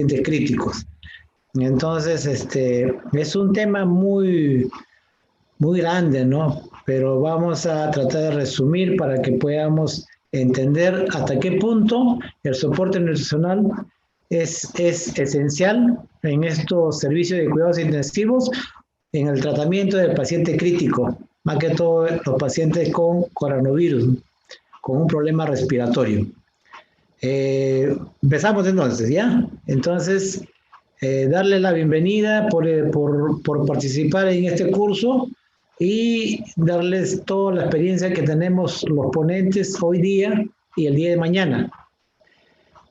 pacientes críticos. Entonces, es un tema muy grande, ¿no? Pero vamos a tratar de resumir para que podamos entender hasta qué punto el soporte nutricional es esencial en estos servicios de cuidados intensivos en el tratamiento del paciente crítico, más que todo los pacientes con coronavirus, con un problema respiratorio. Empezamos entonces, ¿ya? Entonces, darle la bienvenida por participar en este curso y darles toda la experiencia que tenemos los ponentes hoy día y el día de mañana.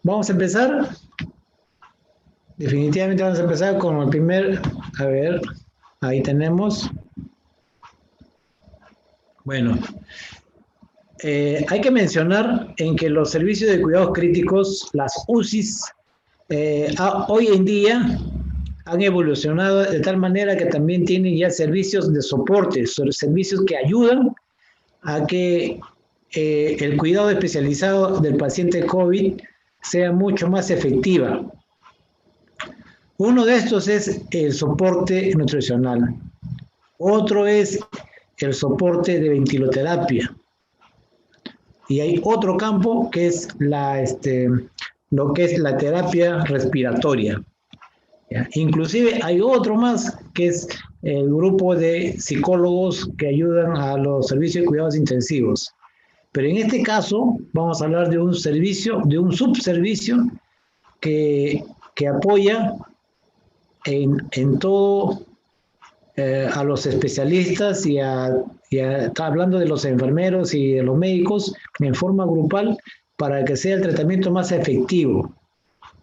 Vamos a empezar. Definitivamente vamos a empezar con el primer, a ver, ahí tenemos. Bueno, hay que mencionar en que los servicios de cuidados críticos, las UCIs, hoy en día han evolucionado de tal manera que también tienen ya servicios de soporte, servicios que ayudan a que el cuidado especializado del paciente COVID sea mucho más efectiva. Uno de estos es el soporte nutricional. Otro es el soporte de ventiloterapia. Y hay otro campo que es lo que es la terapia respiratoria. ¿Ya? Inclusive hay otro más que es el grupo de psicólogos que ayudan a los servicios de cuidados intensivos. Pero en este caso vamos a hablar de un servicio, de un subservicio que apoya en todo a los especialistas y hablando de los enfermeros y de los médicos en forma grupal para que sea el tratamiento más efectivo.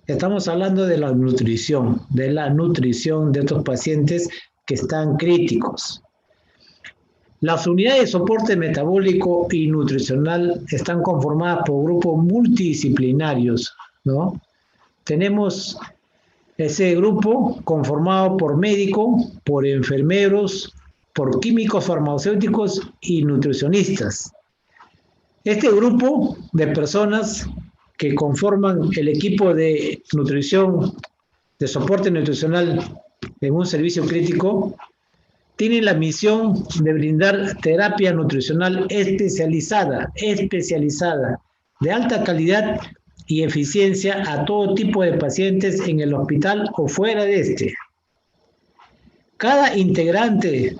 Estamos hablando de la nutrición de estos pacientes que están críticos. Las unidades de soporte metabólico y nutricional están conformadas por grupos multidisciplinarios, ¿no? Tenemos ese grupo conformado por médicos, por enfermeros, por químicos farmacéuticos y nutricionistas. Este grupo de personas que conforman el equipo de nutrición, de soporte nutricional en un servicio crítico, tienen la misión de brindar terapia nutricional especializada, de alta calidad y eficiencia a todo tipo de pacientes en el hospital o fuera de este. Cada integrante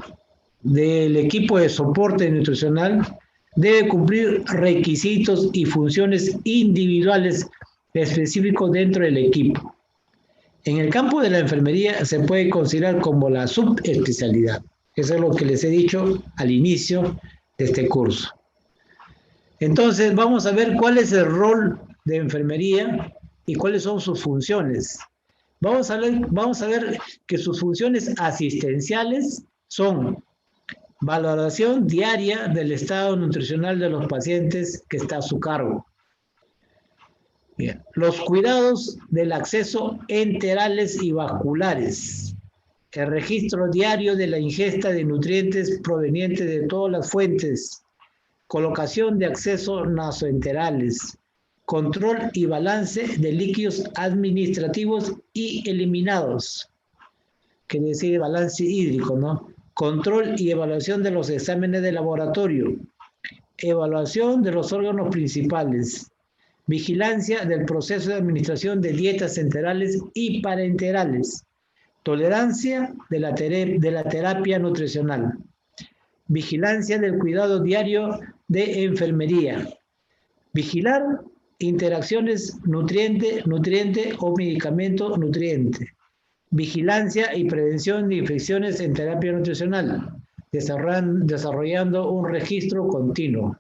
del equipo de soporte nutricional debe cumplir requisitos y funciones individuales específicos dentro del equipo. En el campo de la enfermería se puede considerar como la subespecialidad. Eso es lo que les he dicho al inicio de este curso. Entonces, vamos a ver cuál es el rol de enfermería y cuáles son sus funciones. Vamos a ver que sus funciones asistenciales son valoración diaria del estado nutricional de los pacientes que está a su cargo. Bien. Los cuidados del acceso enterales y vasculares. El registro diario de la ingesta de nutrientes provenientes de todas las fuentes. Colocación de acceso nasoenterales. Control y balance de líquidos administrativos y eliminados. Que decir balance hídrico, ¿no? Control y evaluación de los exámenes de laboratorio. Evaluación de los órganos principales. Vigilancia del proceso de administración de dietas enterales y parenterales. Tolerancia de la terapia nutricional. Vigilancia del cuidado diario de enfermería. Vigilar interacciones nutriente o medicamento nutriente. Vigilancia y prevención de infecciones en terapia nutricional, desarrollando un registro continuo.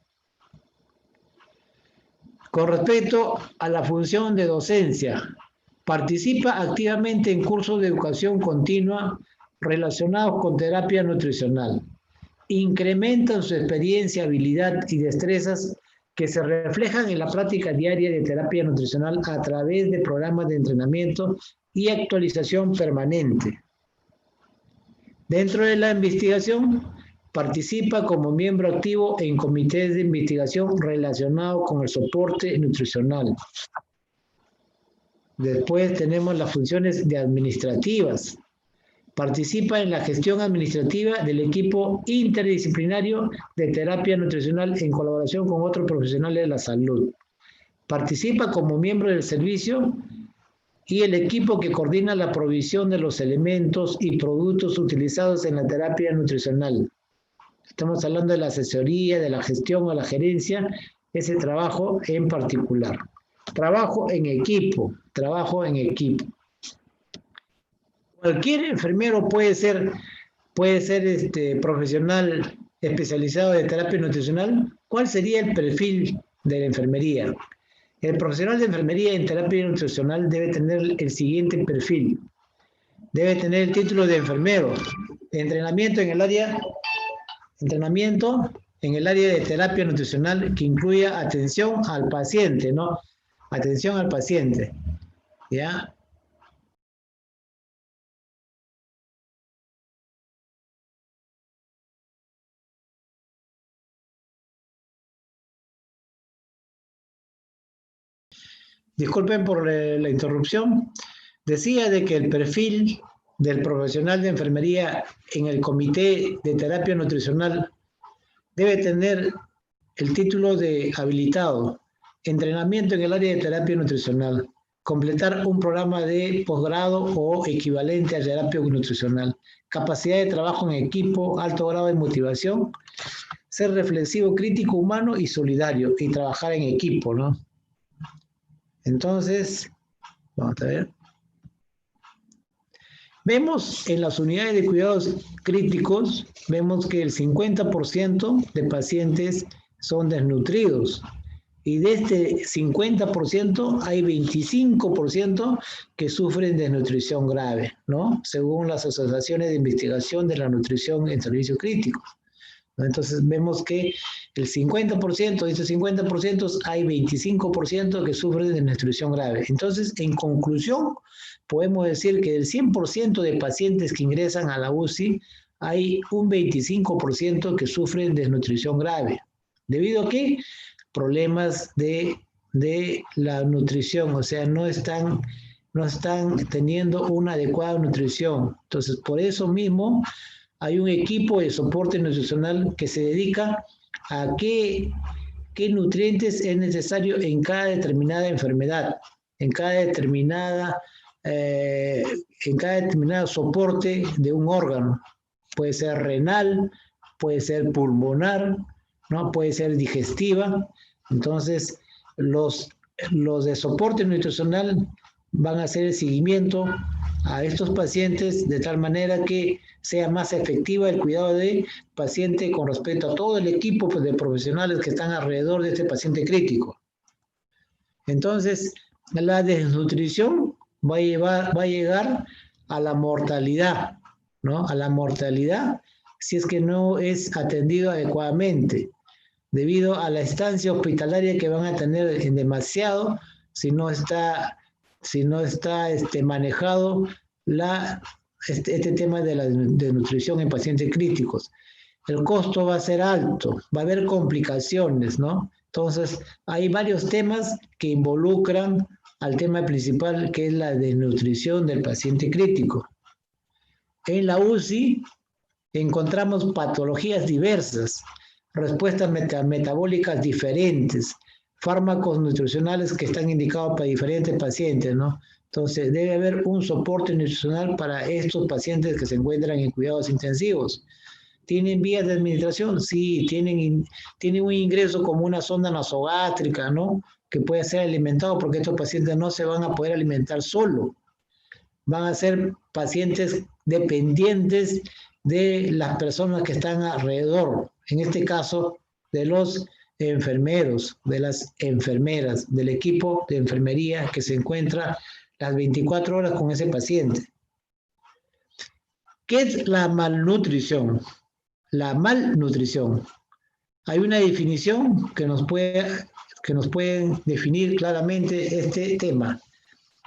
Con respecto a la función de docencia, participa activamente en cursos de educación continua relacionados con terapia nutricional. Incrementan su experiencia, habilidad y destrezas que se reflejan en la práctica diaria de terapia nutricional a través de programas de entrenamiento y actualización permanente. Dentro de la investigación, participa como miembro activo en comités de investigación relacionados con el soporte nutricional. Después tenemos las funciones administrativas. Participa en la gestión administrativa del equipo interdisciplinario de terapia nutricional en colaboración con otros profesionales de la salud. Participa como miembro del servicio y el equipo que coordina la provisión de los elementos y productos utilizados en la terapia nutricional. Estamos hablando de la asesoría, de la gestión o la gerencia, ese trabajo en particular. Trabajo en equipo, trabajo en equipo. Cualquier enfermero puede ser profesional especializado de terapia nutricional. ¿Cuál sería el perfil de la enfermería? El profesional de enfermería en terapia nutricional debe tener el siguiente perfil. Debe tener el título de enfermero, entrenamiento en el área de terapia nutricional que incluya atención al paciente, ¿no? Atención al paciente, ¿ya? Disculpen por la interrupción. Decía de que el perfil del profesional de enfermería en el comité de terapia nutricional debe tener el título de habilitado, entrenamiento en el área de terapia nutricional, completar un programa de posgrado o equivalente a terapia nutricional, capacidad de trabajo en equipo, alto grado de motivación, ser reflexivo, crítico, humano y solidario, y trabajar en equipo, ¿no? Entonces, vamos a ver. Vemos en las unidades de cuidados críticos, vemos que el 50% de pacientes son desnutridos. Y de este 50% hay 25% que sufren desnutrición grave, ¿no? Según las asociaciones de investigación de la nutrición en servicios críticos. Entonces vemos que el 50%, de estos 50%, hay 25% que sufren de desnutrición grave. Entonces, en conclusión, podemos decir que del 100% de pacientes que ingresan a la UCI, hay un 25% que sufren desnutrición grave. ¿Debido a qué? Problemas de la nutrición, o sea, no están teniendo una adecuada nutrición. Entonces, por eso mismo, hay un equipo de soporte nutricional que se dedica a qué nutrientes es necesario en cada determinada enfermedad, en cada determinado soporte de un órgano. Puede ser renal, puede ser pulmonar, ¿no? Puede ser digestiva. Entonces, los de soporte nutricional van a hacer el seguimiento a estos pacientes de tal manera que sea más efectiva el cuidado del paciente con respecto a todo el equipo de profesionales que están alrededor de este paciente crítico. Entonces, la desnutrición va a llegar a la mortalidad, ¿no? A la mortalidad si es que no es atendido adecuadamente, debido a la estancia hospitalaria que van a tener en demasiado si no está manejado este tema de la desnutrición en pacientes críticos. El costo va a ser alto, va a haber complicaciones, ¿no? Entonces, hay varios temas que involucran al tema principal, que es la desnutrición del paciente crítico. En la UCI encontramos patologías diversas, respuestas metabólicas diferentes, fármacos nutricionales que están indicados para diferentes pacientes, ¿no? Entonces, debe haber un soporte nutricional para estos pacientes que se encuentran en cuidados intensivos. ¿Tienen vías de administración? Sí, tienen un ingreso como una sonda nasogástrica, ¿no? Que puede ser alimentado porque estos pacientes no se van a poder alimentar solo. Van a ser pacientes dependientes de las personas que están alrededor. En este caso, de los enfermeros, de las enfermeras, del equipo de enfermería que se encuentra las 24 horas con ese paciente. ¿Qué es la malnutrición? La malnutrición. Hay una definición que nos puede definir claramente este tema.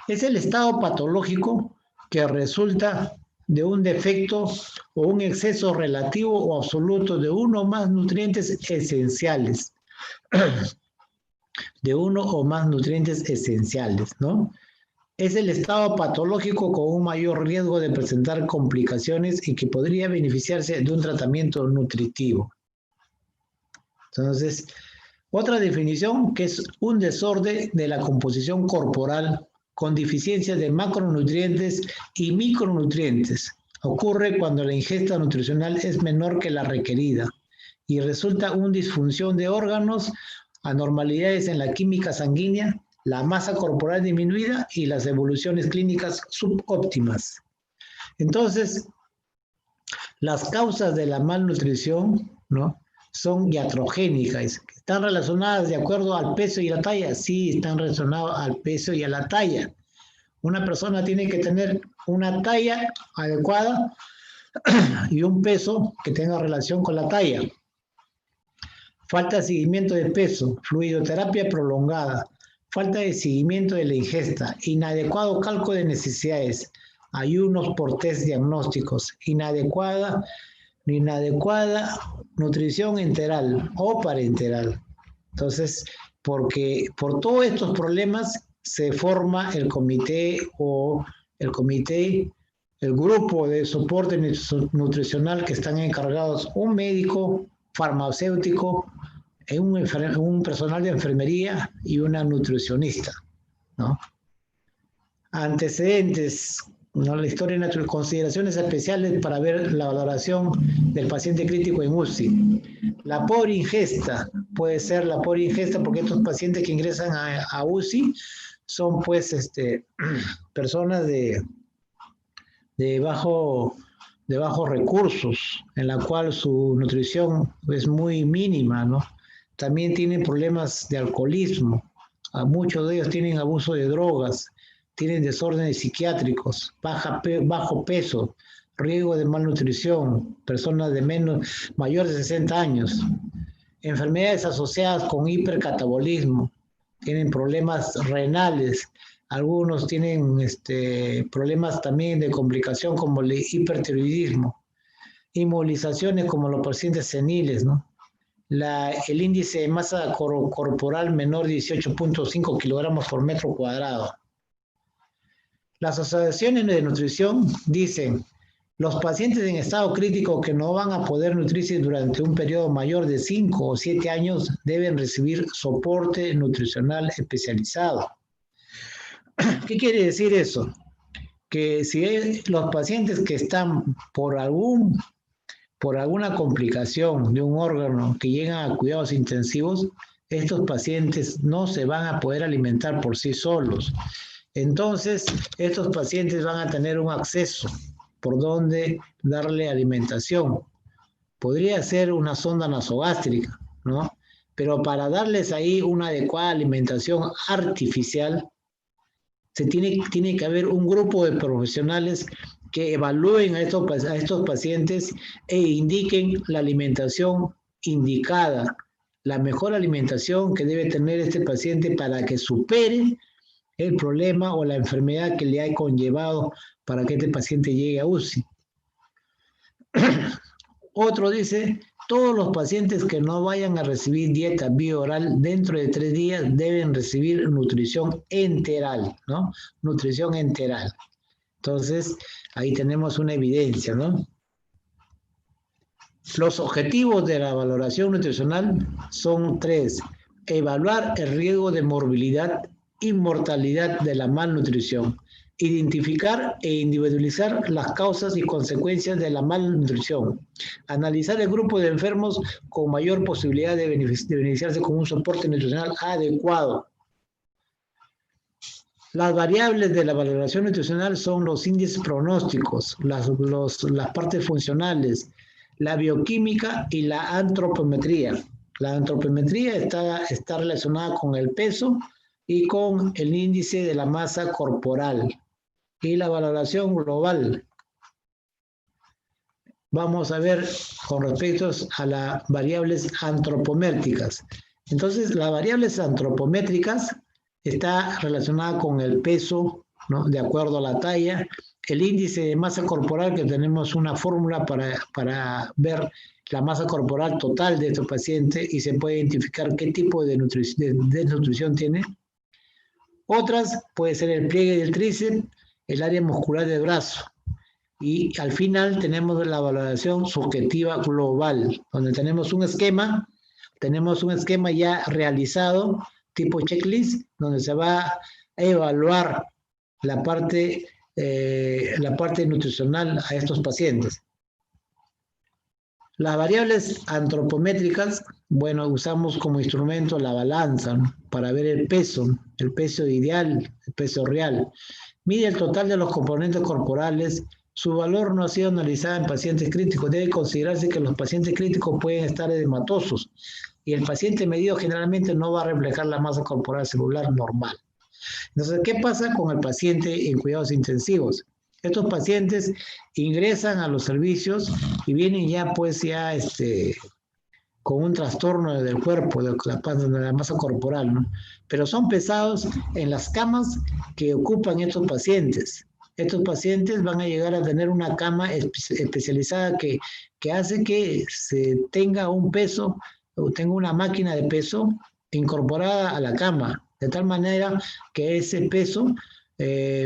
Es el estado patológico que resulta de un defecto o un exceso relativo o absoluto de uno o más nutrientes esenciales. De uno o más nutrientes esenciales, ¿no? Es el estado patológico con un mayor riesgo de presentar complicaciones y que podría beneficiarse de un tratamiento nutritivo. Entonces, otra definición que es un desorden de la composición corporal con deficiencias de macronutrientes y micronutrientes. Ocurre cuando la ingesta nutricional es menor que la requerida y resulta una disfunción de órganos, anormalidades en la química sanguínea, la masa corporal disminuida y las evoluciones clínicas subóptimas. Entonces, las causas de la malnutrición, ¿no?, son iatrogénicas. ¿Están relacionadas de acuerdo al peso y la talla? Sí, están relacionadas al peso y a la talla. Una persona tiene que tener una talla adecuada y un peso que tenga relación con la talla. Falta de seguimiento de peso, fluidoterapia prolongada, falta de seguimiento de la ingesta, inadecuado cálculo de necesidades, ayunos por test diagnósticos, inadecuada nutrición enteral o parenteral. Entonces, porque por todos estos problemas se forma el comité, el grupo de soporte nutricional que están encargados un médico, farmacéutico, un personal de enfermería y una nutricionista, ¿no? Antecedentes, ¿no? La historia natural, consideraciones especiales para ver la valoración del paciente crítico en UCI. La pobre ingesta, puede ser la pobre ingesta porque estos pacientes que ingresan a UCI son pues personas de bajos recursos, en la cual su nutrición es muy mínima, ¿no? También tienen problemas de alcoholismo, muchos de ellos tienen abuso de drogas, tienen desórdenes psiquiátricos, bajo peso, riesgo de malnutrición, personas de mayores de 60 años, enfermedades asociadas con hipercatabolismo, tienen problemas renales, algunos tienen problemas también de complicación como el hipertiroidismo, inmovilizaciones como los pacientes seniles, ¿no? El índice de masa corporal menor de 18.5 kilogramos por metro cuadrado. Las asociaciones de nutrición dicen, los pacientes en estado crítico que no van a poder nutrirse durante un periodo mayor de 5 o 7 años deben recibir soporte nutricional especializado. ¿Qué quiere decir eso? Que si los pacientes que están por alguna complicación de un órgano que llegan a cuidados intensivos, estos pacientes no se van a poder alimentar por sí solos. Entonces, estos pacientes van a tener un acceso por donde darle alimentación. Podría ser una sonda nasogástrica, ¿no? Pero para darles ahí una adecuada alimentación artificial, tiene que haber un grupo de profesionales que evalúen a estos pacientes e indiquen la alimentación indicada, la mejor alimentación que debe tener este paciente para que supere el problema o la enfermedad que le ha conllevado para que este paciente llegue a UCI. Otro dice, todos los pacientes que no vayan a recibir dieta bioral dentro de 3 días deben recibir nutrición enteral, ¿no? Nutrición enteral. Entonces, ahí tenemos una evidencia, ¿no? Los objetivos de la valoración nutricional son 3. Evaluar el riesgo de morbilidad y mortalidad de la malnutrición. Identificar e individualizar las causas y consecuencias de la malnutrición. Analizar el grupo de enfermos con mayor posibilidad de beneficiarse con un soporte nutricional adecuado. Las variables de la valoración nutricional son los índices pronósticos, las partes funcionales, la bioquímica y la antropometría. La antropometría está relacionada con el peso y con el índice de la masa corporal. Y la valoración global. Vamos a ver con respecto a las variables antropométricas. Entonces, las variables antropométricas está relacionada con el peso, ¿no?, de acuerdo a la talla, el índice de masa corporal, que tenemos una fórmula para ver la masa corporal total de estos pacientes y se puede identificar qué tipo de desnutrición tiene. Otras puede ser el pliegue del tríceps, el área muscular del brazo. Y al final tenemos la valoración subjetiva global, donde tenemos un esquema ya realizado, tipo checklist, donde se va a evaluar la parte nutricional a estos pacientes. Las variables antropométricas, bueno, usamos como instrumento la balanza, ¿no?, para ver el peso ideal, el peso real. Mide el total de los componentes corporales. Su valor no ha sido analizado en pacientes críticos. Debe considerarse que los pacientes críticos pueden estar edematosos y el paciente medido generalmente no va a reflejar la masa corporal celular normal. Entonces, ¿qué pasa con el paciente en cuidados intensivos? Estos pacientes ingresan a los servicios y vienen ya con un trastorno del cuerpo, de la masa corporal, ¿no? Pero son pesados en las camas que ocupan estos pacientes. Estos pacientes van a llegar a tener una cama especializada que hace que se tenga un peso, o tenga una máquina de peso incorporada a la cama, de tal manera que ese peso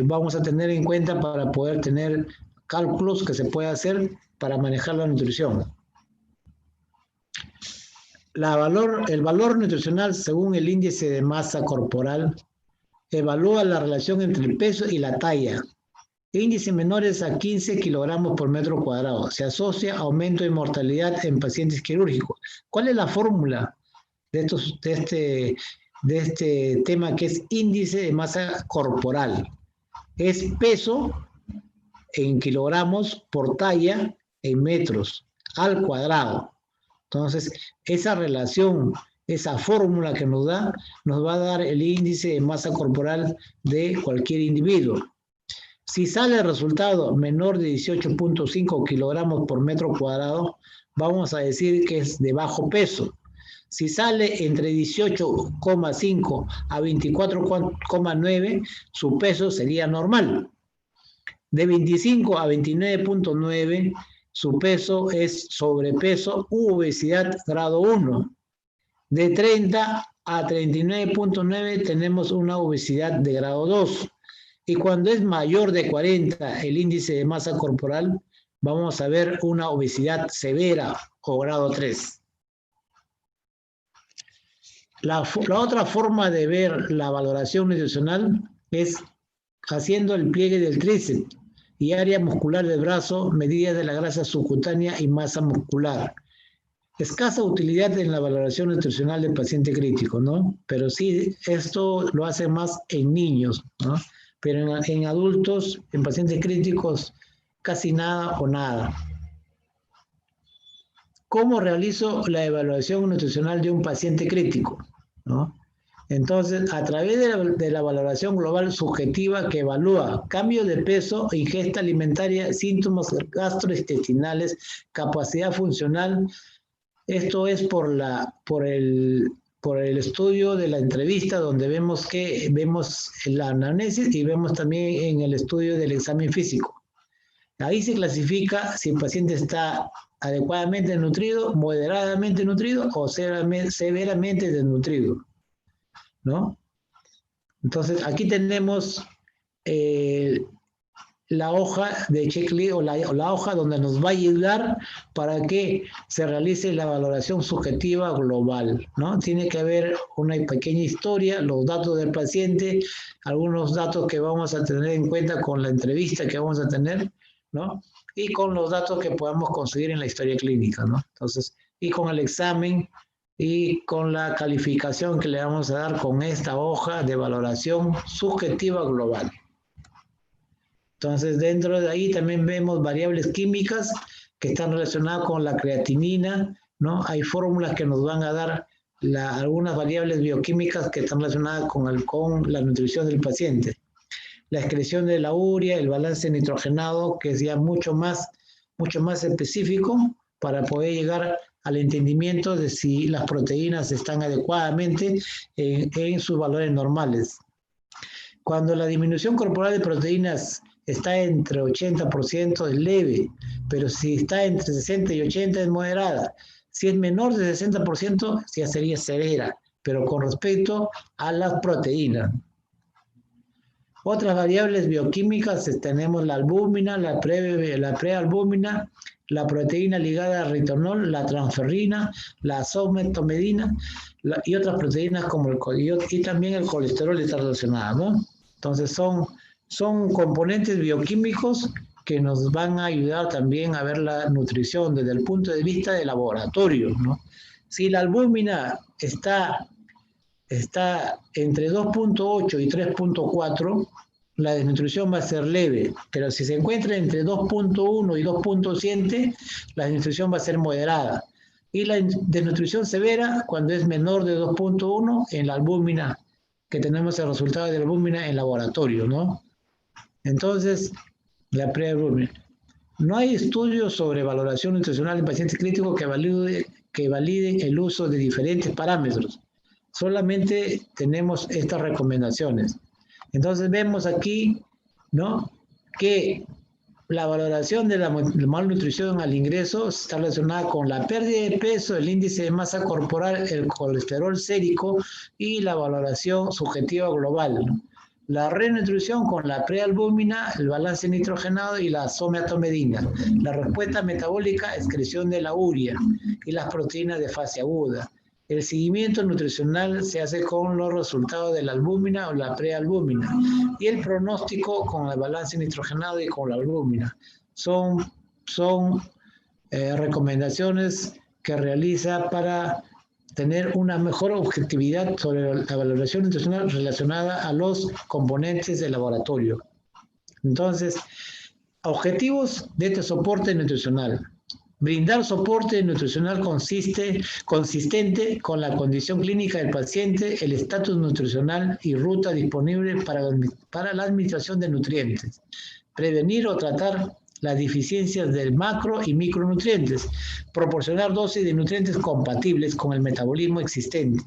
vamos a tener en cuenta para poder tener cálculos que se pueda hacer para manejar la nutrición. El valor nutricional según el índice de masa corporal evalúa la relación entre el peso y la talla. Índices menores a 15 kilogramos por metro cuadrado. Se asocia a aumento de mortalidad en pacientes quirúrgicos. ¿Cuál es la fórmula de este tema que es índice de masa corporal? Es peso en kilogramos por talla en metros al cuadrado. Entonces, esa relación, esa fórmula que nos va a dar el índice de masa corporal de cualquier individuo. Si sale el resultado menor de 18.5 kilogramos por metro cuadrado, vamos a decir que es de bajo peso. Si sale entre 18,5 a 24,9, su peso sería normal. De 25 a 29,9, su peso es sobrepeso u obesidad grado 1. De 30 a 39,9 tenemos una obesidad de grado 2. Y cuando es mayor de 40 el índice de masa corporal, vamos a ver una obesidad severa o grado 3. La otra forma de ver la valoración nutricional es haciendo el pliegue del tríceps y área muscular del brazo, medidas de la grasa subcutánea y masa muscular. Escasa utilidad en la valoración nutricional del paciente crítico, ¿no? Pero sí, esto lo hace más en niños, ¿no? Pero en adultos, en pacientes críticos, casi nada o nada. ¿Cómo realizo la evaluación nutricional de un paciente crítico? ¿No? Entonces, a través de la valoración global subjetiva que evalúa cambio de peso, ingesta alimentaria, síntomas gastrointestinales, capacidad funcional. Esto es por el estudio de la entrevista, donde vemos la anamnesis y vemos también en el estudio del examen físico. Ahí se clasifica si el paciente está adecuadamente nutrido, moderadamente nutrido o severamente desnutrido, ¿no? Entonces, aquí tenemos la hoja de checklist o la hoja donde nos va a ayudar para que se realice la valoración subjetiva global, ¿no? Tiene que haber una pequeña historia, los datos del paciente, algunos datos que vamos a tener en cuenta con la entrevista que vamos a tener, ¿no? Y con los datos que podamos conseguir en la historia clínica, ¿no? Entonces, y con el examen y con la calificación que le vamos a dar con esta hoja de valoración subjetiva global. Entonces, dentro de ahí también vemos variables químicas que están relacionadas con la creatinina, ¿no? Hay fórmulas que nos van a dar algunas variables bioquímicas que están relacionadas con la nutrición del paciente. La excreción de la urea, el balance nitrogenado, que es ya mucho más específico para poder llegar al entendimiento de si las proteínas están adecuadamente en sus valores normales. Cuando la disminución corporal de proteínas está entre 80% es leve, pero si está entre 60 y 80 es moderada. Si es menor de 60% ya sería severa, pero con respecto a las proteínas. Otras variables bioquímicas tenemos la albúmina, la prealbúmina, la proteína ligada al ritonol, la transferrina, la sometomedina y otras proteínas como y también el colesterol está relacionado, ¿no? Entonces son componentes bioquímicos que nos van a ayudar también a ver la nutrición desde el punto de vista de laboratorio, ¿no? Si la albúmina está entre 2.8 y 3.4, la desnutrición va a ser leve, pero si se encuentra entre 2.1 y 2.7, la desnutrición va a ser moderada. Y la desnutrición severa cuando es menor de 2.1 en la albúmina, que tenemos el resultado de la albúmina en laboratorio, ¿no? Entonces, la prealbúmina. No hay estudios sobre valoración nutricional en pacientes críticos que validen el uso de diferentes parámetros. Solamente tenemos estas recomendaciones. Entonces vemos aquí, ¿no?, que la valoración de la malnutrición al ingreso está relacionada con la pérdida de peso, el índice de masa corporal, el colesterol sérico y la valoración subjetiva global, ¿no? La renutrición con la prealbúmina, el balance nitrogenado y la sometomedina. La respuesta metabólica, excreción de la urea y las proteínas de fase aguda. El seguimiento nutricional se hace con los resultados de la albúmina o la prealbúmina y el pronóstico con el balance nitrogenado y con la albúmina. Son recomendaciones que realiza para tener una mejor objetividad sobre la valoración nutricional relacionada a los componentes del laboratorio. Entonces, objetivos de este soporte nutricional. Brindar soporte nutricional consistente con la condición clínica del paciente, el estatus nutricional y ruta disponible para la administración de nutrientes. Prevenir o tratar las deficiencias del macro y micronutrientes. Proporcionar dosis de nutrientes compatibles con el metabolismo existente.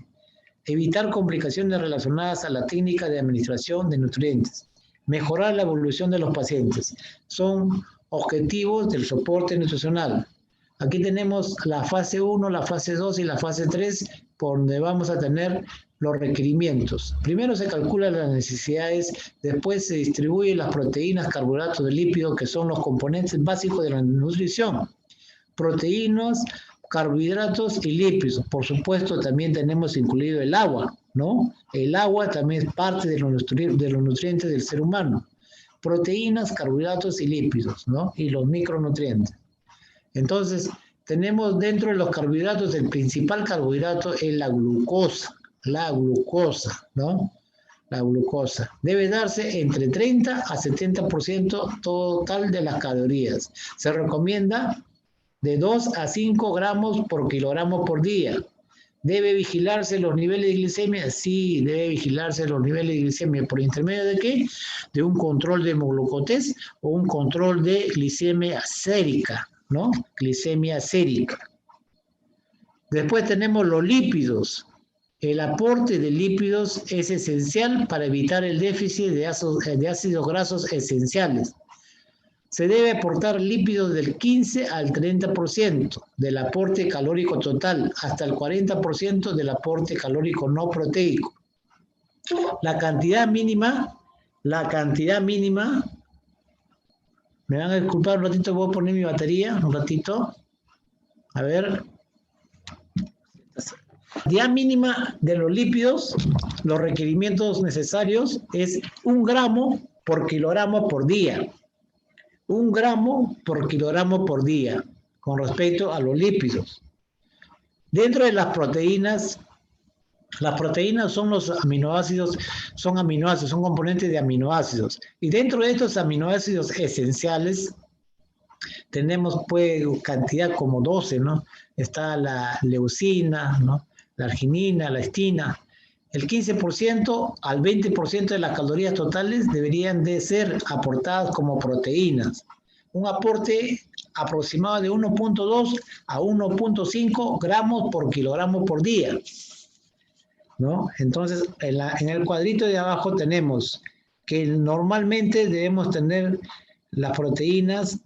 Evitar complicaciones relacionadas a la técnica de administración de nutrientes. Mejorar la evolución de los pacientes. Son objetivos del soporte nutricional. Aquí tenemos la fase 1, la fase 2 y la fase 3, por donde vamos a tener los requerimientos. Primero se calculan las necesidades, después se distribuyen las proteínas, carbohidratos y lípidos, que son los componentes básicos de la nutrición. Proteínas, carbohidratos y lípidos. Por supuesto, también tenemos incluido el agua, ¿no? El agua también es parte de los nutrientes del ser humano. Proteínas, carbohidratos y lípidos, ¿no? Y los micronutrientes. Entonces, tenemos dentro de los carbohidratos, el principal carbohidrato es la glucosa, ¿no? La glucosa. Debe darse entre 30 a 70% total de las calorías. Se recomienda de 2 a 5 gramos por kilogramo por día. ¿Debe vigilarse los niveles de glicemia? Sí, debe vigilarse los niveles de glicemia. ¿Por intermedio de qué? De un control de hemoglucotés o un control de glicemia sérica, ¿no? Glicemia sérica. Después tenemos los lípidos. El aporte de lípidos es esencial para evitar el déficit de ácidos grasos esenciales. Se debe aportar lípidos del 15 al 30% del aporte calórico total, hasta el 40% del aporte calórico no proteico. La cantidad mínima, me van a disculpar un ratito, voy a poner mi batería, un ratito. A ver. La cantidad mínima de los lípidos, los requerimientos necesarios, es 1 gramo por kilogramo por día. 1 gramo por kilogramo por día, con respecto a los lípidos. Dentro de las proteínas son los aminoácidos, son componentes de aminoácidos. Y dentro de estos aminoácidos esenciales, tenemos pues cantidad como 12, ¿no? Está la leucina, ¿no? La arginina, la estina. El 15% al 20% de las calorías totales deberían de ser aportadas como proteínas. Un aporte aproximado de 1.2 a 1.5 gramos por kilogramo por día, ¿no? Entonces, en el cuadrito de abajo tenemos que normalmente debemos tener las proteínas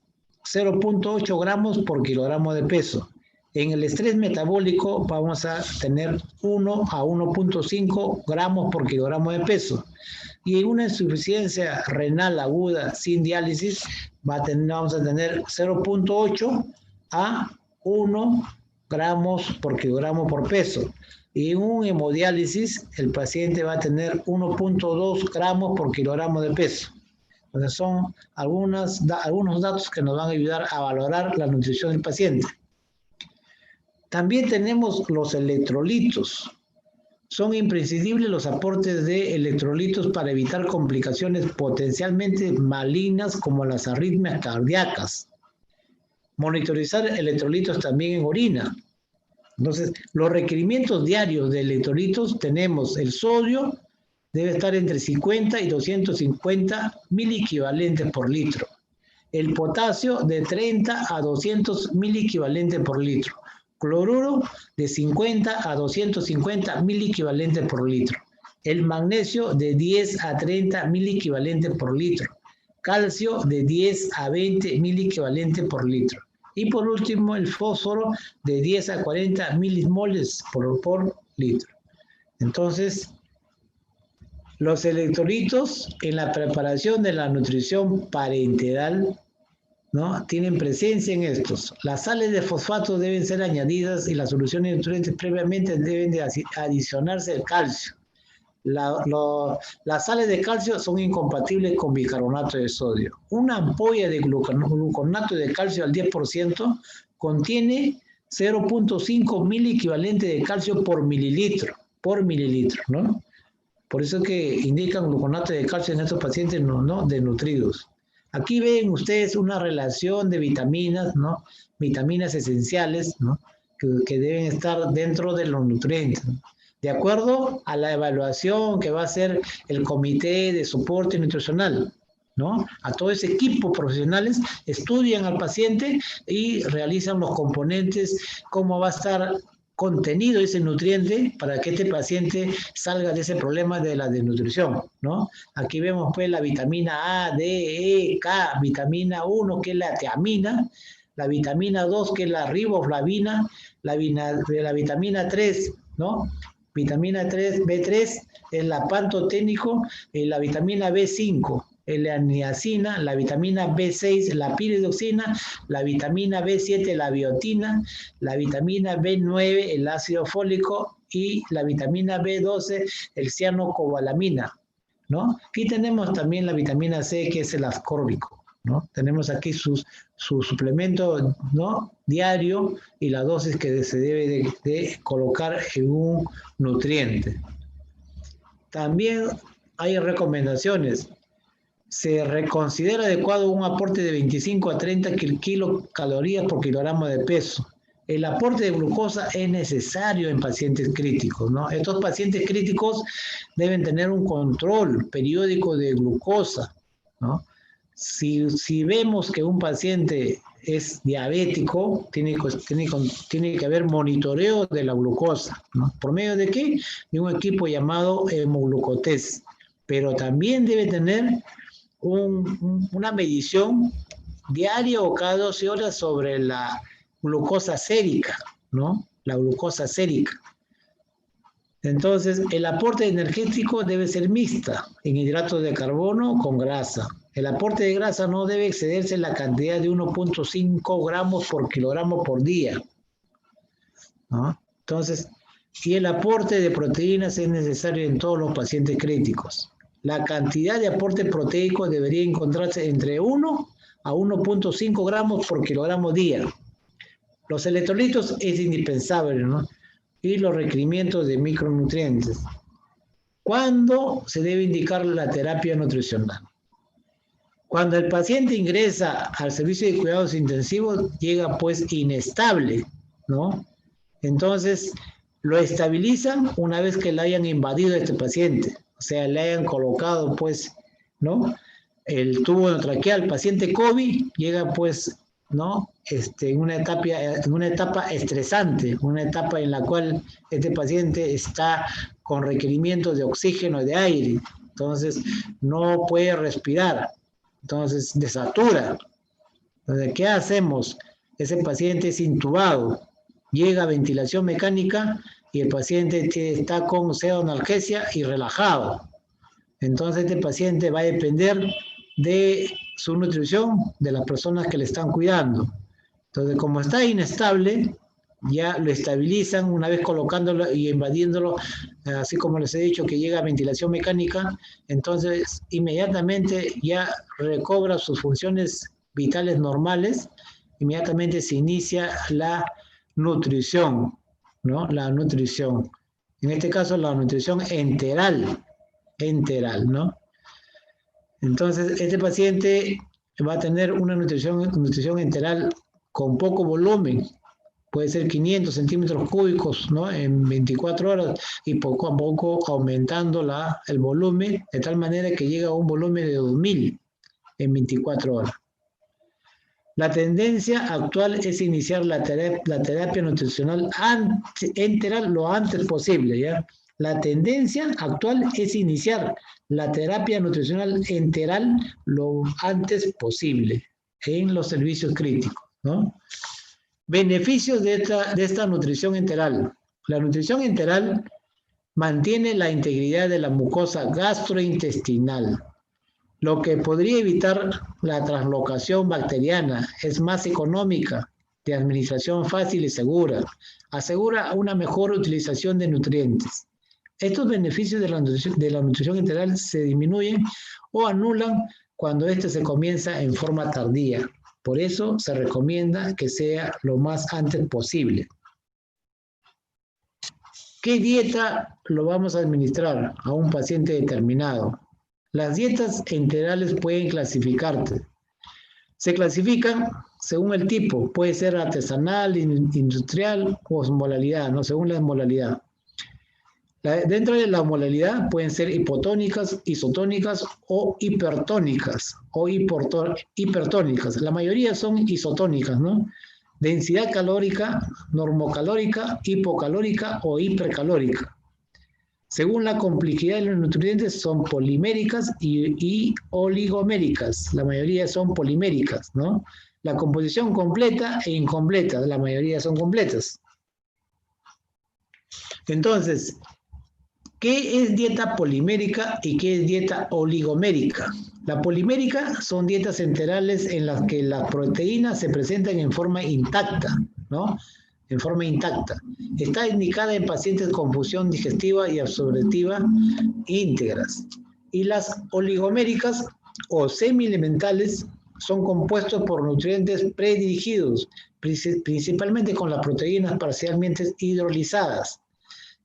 0.8 gramos por kilogramo de peso. En el estrés metabólico vamos a tener 1 a 1.5 gramos por kilogramo de peso. Y en una insuficiencia renal aguda sin diálisis vamos a tener 0.8 a 1 gramos por kilogramo por peso. Y en un hemodiálisis el paciente va a tener 1.2 gramos por kilogramo de peso. Entonces son algunos datos que nos van a ayudar a valorar la nutrición del paciente. También tenemos los electrolitos. Son imprescindibles los aportes de electrolitos para evitar complicaciones potencialmente malignas como las arritmias cardíacas. Monitorizar electrolitos también en orina. Entonces, los requerimientos diarios de electrolitos tenemos el sodio, debe estar entre 50 y 250 miliequivalentes por litro. El potasio de 30 a 200 miliequivalentes por litro. Cloruro de 50 a 250 miliequivalentes por litro. El magnesio de 10 a 30 miliequivalentes por litro. Calcio de 10 a 20 miliequivalentes por litro. Y por último, el fósforo de 10 a 40 milimoles por litro. Entonces, los electrolitos en la preparación de la nutrición parenteral, ¿no?, tienen presencia en estos. Las sales de fosfato deben ser añadidas y las soluciones de nutrientes previamente deben de adicionarse el calcio. Las sales de calcio son incompatibles con bicarbonato de sodio. Una ampolla de gluconato de calcio al 10% contiene 0.5 miliequivalente de calcio por mililitro, ¿no? Por eso que indican gluconato de calcio en estos pacientes no desnutridos. Aquí ven ustedes una relación de vitaminas, ¿no? Vitaminas esenciales, ¿no?, que deben estar dentro de los nutrientes, ¿no?, de acuerdo a la evaluación que va a hacer el Comité de Soporte Nutricional, ¿no? A todo ese equipo profesionales estudian al paciente y realizan los componentes, cómo va a estar contenido ese nutriente para que este paciente salga de ese problema de la desnutrición, ¿no? Aquí vemos pues la vitamina A, D, E, K, vitamina 1 que es la tiamina, la vitamina 2 que es la riboflavina, la vitamina 3, ¿no? Vitamina 3, B3 es la pantoténico, la vitamina B5 es la niacina, la vitamina B6 la piridoxina, la vitamina B7 la biotina, la vitamina B9 el ácido fólico y la vitamina B12 el cianocobalamina, ¿no? Aquí tenemos también la vitamina C que es el ascórbico, ¿no? Tenemos aquí su suplemento, ¿no?, diario y la dosis que se debe de colocar en un nutriente. También hay recomendaciones. Se reconsidera adecuado un aporte de 25 a 30 kilocalorías por kilogramo de peso. El aporte de glucosa es necesario en pacientes críticos, ¿no? Estos pacientes críticos deben tener un control periódico de glucosa, ¿no? Si vemos que un paciente es diabético, tiene que haber monitoreo de la glucosa, ¿no? ¿Por medio de qué? De un equipo llamado hemoglucotest. Pero también debe tener una medición diaria o cada 12 horas sobre la glucosa sérica, ¿no? La glucosa sérica. Entonces, el aporte energético debe ser mixta en hidratos de carbono con grasa. El aporte de grasa no debe excederse en la cantidad de 1.5 gramos por kilogramo por día, ¿no? Entonces, y el aporte de proteínas es necesario en todos los pacientes críticos. La cantidad de aporte proteico debería encontrarse entre 1 a 1.5 gramos por kilogramo día. Los electrolitos es indispensable, ¿no? Y los requerimientos de micronutrientes. ¿Cuándo se debe indicar la terapia nutricional? Cuando el paciente ingresa al servicio de cuidados intensivos, llega pues inestable, ¿no? Entonces, lo estabilizan una vez que le hayan invadido a este paciente. O sea, le hayan colocado pues, ¿no?, el tubo endotraqueal. El paciente COVID llega pues, ¿no?, en una etapa estresante, una etapa en la cual este paciente está con requerimientos de oxígeno y de aire, entonces no puede respirar, entonces desatura. Entonces, ¿qué hacemos? Ese paciente es intubado, llega a ventilación mecánica y el paciente está con pseudoanalgesia y relajado. Entonces este paciente va a depender de su nutrición, de las personas que le están cuidando. Entonces, como está inestable, ya lo estabilizan una vez colocándolo y invadiéndolo, así como les he dicho que llega a ventilación mecánica, entonces inmediatamente ya recobra sus funciones vitales normales, inmediatamente se inicia la nutrición, ¿no? La nutrición. En este caso, la nutrición enteral, ¿no? Entonces, este paciente va a tener una nutrición enteral con poco volumen, puede ser 500 centímetros cúbicos, ¿no? En 24 horas y poco a poco aumentando el volumen de tal manera que llega a un volumen de 2000 en 24 horas. La tendencia actual es iniciar la terapia nutricional enteral lo antes posible, ¿ya? La tendencia actual es iniciar la terapia nutricional enteral lo antes posible en los servicios críticos, ¿no? Beneficios de esta nutrición enteral. La nutrición enteral mantiene la integridad de la mucosa gastrointestinal, lo que podría evitar la translocación bacteriana, es más económica, de administración fácil y segura, asegura una mejor utilización de nutrientes. Estos beneficios de la nutrición enteral se disminuyen o anulan cuando éste se comienza en forma tardía. Por eso se recomienda que sea lo más antes posible. ¿Qué dieta lo vamos a administrar a un paciente determinado? Las dietas enterales pueden clasificarse. Se clasifican según el tipo, puede ser artesanal, industrial o osmolaridad, ¿no? Según la osmolaridad. Dentro de la osmolaridad pueden ser hipotónicas, isotónicas o hipertónicas o hipertónicas. La mayoría son isotónicas, ¿no? Densidad calórica, normocalórica, hipocalórica o hipercalórica. Según la complejidad de los nutrientes, son poliméricas y oligoméricas. La mayoría son poliméricas, ¿no? La composición completa e incompleta, la mayoría son completas. Entonces, ¿qué es dieta polimérica y qué es dieta oligomérica? La polimérica son dietas enterales en las que las proteínas se presentan en forma intacta, ¿no? En forma intacta. Está indicada en pacientes con función digestiva y absortiva íntegras. Y las oligoméricas o semi-elementales son compuestos por nutrientes predirigidos, principalmente con las proteínas parcialmente hidrolizadas.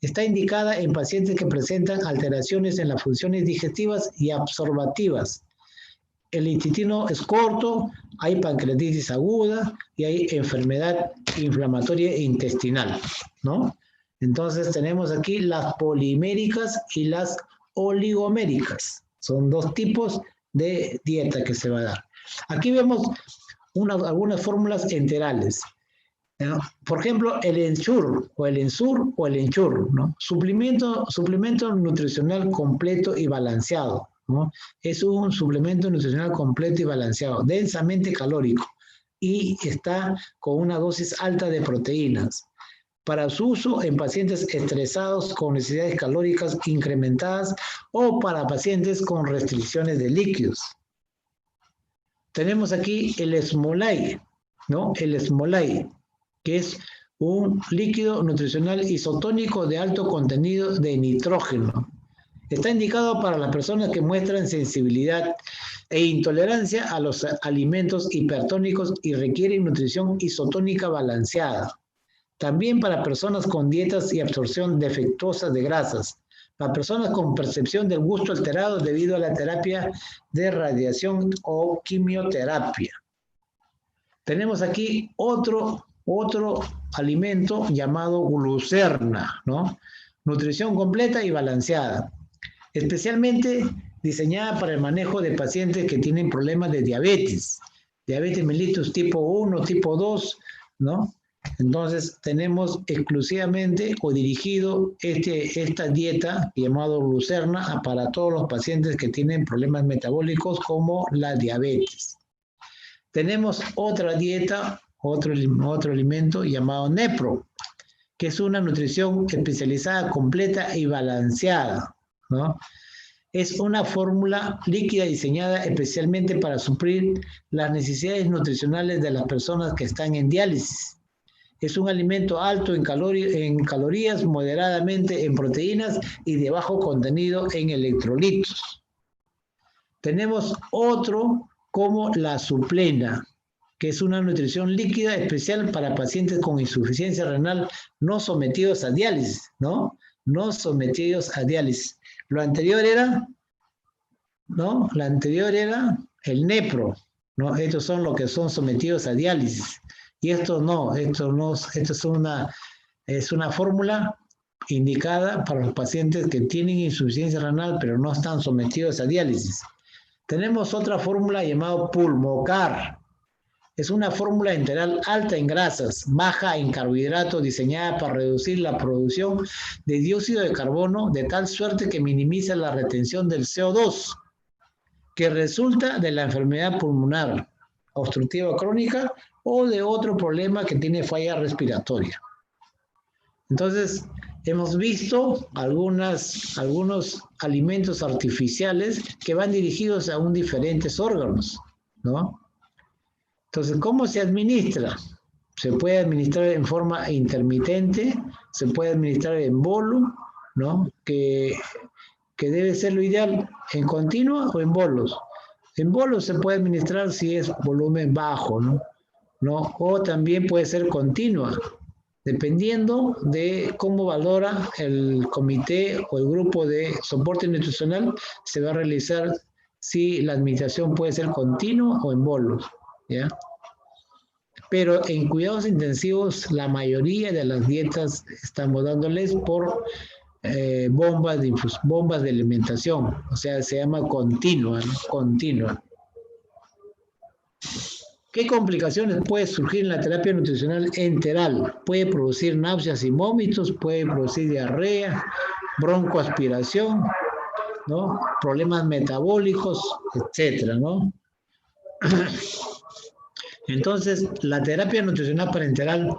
Está indicada en pacientes que presentan alteraciones en las funciones digestivas y absorbativas. El intestino es corto, hay pancreatitis aguda y hay enfermedad inflamatoria intestinal, ¿no? Entonces tenemos aquí las poliméricas y las oligoméricas. Son dos tipos de dieta que se va a dar. Aquí vemos algunas fórmulas enterales. ¿No? Por ejemplo, el Ensure, o el Ensure, o el Ensure, ¿no? Suplemento nutricional completo y balanceado, ¿no? Es un suplemento nutricional completo y balanceado, densamente calórico, y está con una dosis alta de proteínas. Para su uso en pacientes estresados con necesidades calóricas incrementadas o para pacientes con restricciones de líquidos. Tenemos aquí el Smolai, ¿no? El Smolai, que es un líquido nutricional isotónico de alto contenido de nitrógeno. Está indicado para las personas que muestran sensibilidad e intolerancia a los alimentos hipertónicos y requieren nutrición isotónica balanceada. También para personas con dietas y absorción defectuosa de grasas, para personas con percepción del gusto alterado debido a la terapia de radiación o quimioterapia. Tenemos aquí otro alimento llamado glucerna, ¿no? Nutrición completa y balanceada, especialmente diseñada para el manejo de pacientes que tienen problemas de diabetes mellitus tipo 1, tipo 2, ¿no? Entonces tenemos exclusivamente o dirigido esta dieta llamado glucerna para todos los pacientes que tienen problemas metabólicos como la diabetes. Tenemos otra dieta, otro alimento llamado Nepro, que es una nutrición especializada, completa y balanceada, ¿no? Es una fórmula líquida diseñada especialmente para suplir las necesidades nutricionales de las personas que están en diálisis. Es un alimento alto en calorías, moderadamente en proteínas y de bajo contenido en electrolitos. Tenemos otro como la Suplena, que es una nutrición líquida especial para pacientes con insuficiencia renal no sometidos a diálisis, ¿no? No sometidos a diálisis. Lo anterior era, ¿no? La anterior era el Nepro, ¿no? Estos son los que son sometidos a diálisis. Y esto es una fórmula indicada para los pacientes que tienen insuficiencia renal pero no están sometidos a diálisis. Tenemos otra fórmula llamada Pulmocar. Es una fórmula enteral alta en grasas, baja en carbohidratos, diseñada para reducir la producción de dióxido de carbono de tal suerte que minimiza la retención del CO2, que resulta de la enfermedad pulmonar obstructiva crónica o de otro problema que tiene falla respiratoria. Entonces, hemos visto algunos alimentos artificiales que van dirigidos a diferentes órganos, ¿no? Entonces, ¿cómo se administra? Se puede administrar en forma intermitente, se puede administrar en bolo, ¿no? Que debe ser lo ideal, en continua o en bolos. En bolos se puede administrar si es volumen bajo, ¿no? O también puede ser continua, dependiendo de cómo valora el comité o el grupo de soporte nutricional, se va a realizar si la administración puede ser continua o en bolos, ¿ya? Pero en cuidados intensivos, la mayoría de las dietas estamos dándoles por bombas de alimentación, o sea, se llama continua, ¿no? Continua. ¿Qué complicaciones puede surgir en la terapia nutricional enteral? Puede producir náuseas y vómitos, puede producir diarrea, broncoaspiración, ¿no? Problemas metabólicos, etcétera, ¿no? Entonces, la terapia nutricional parenteral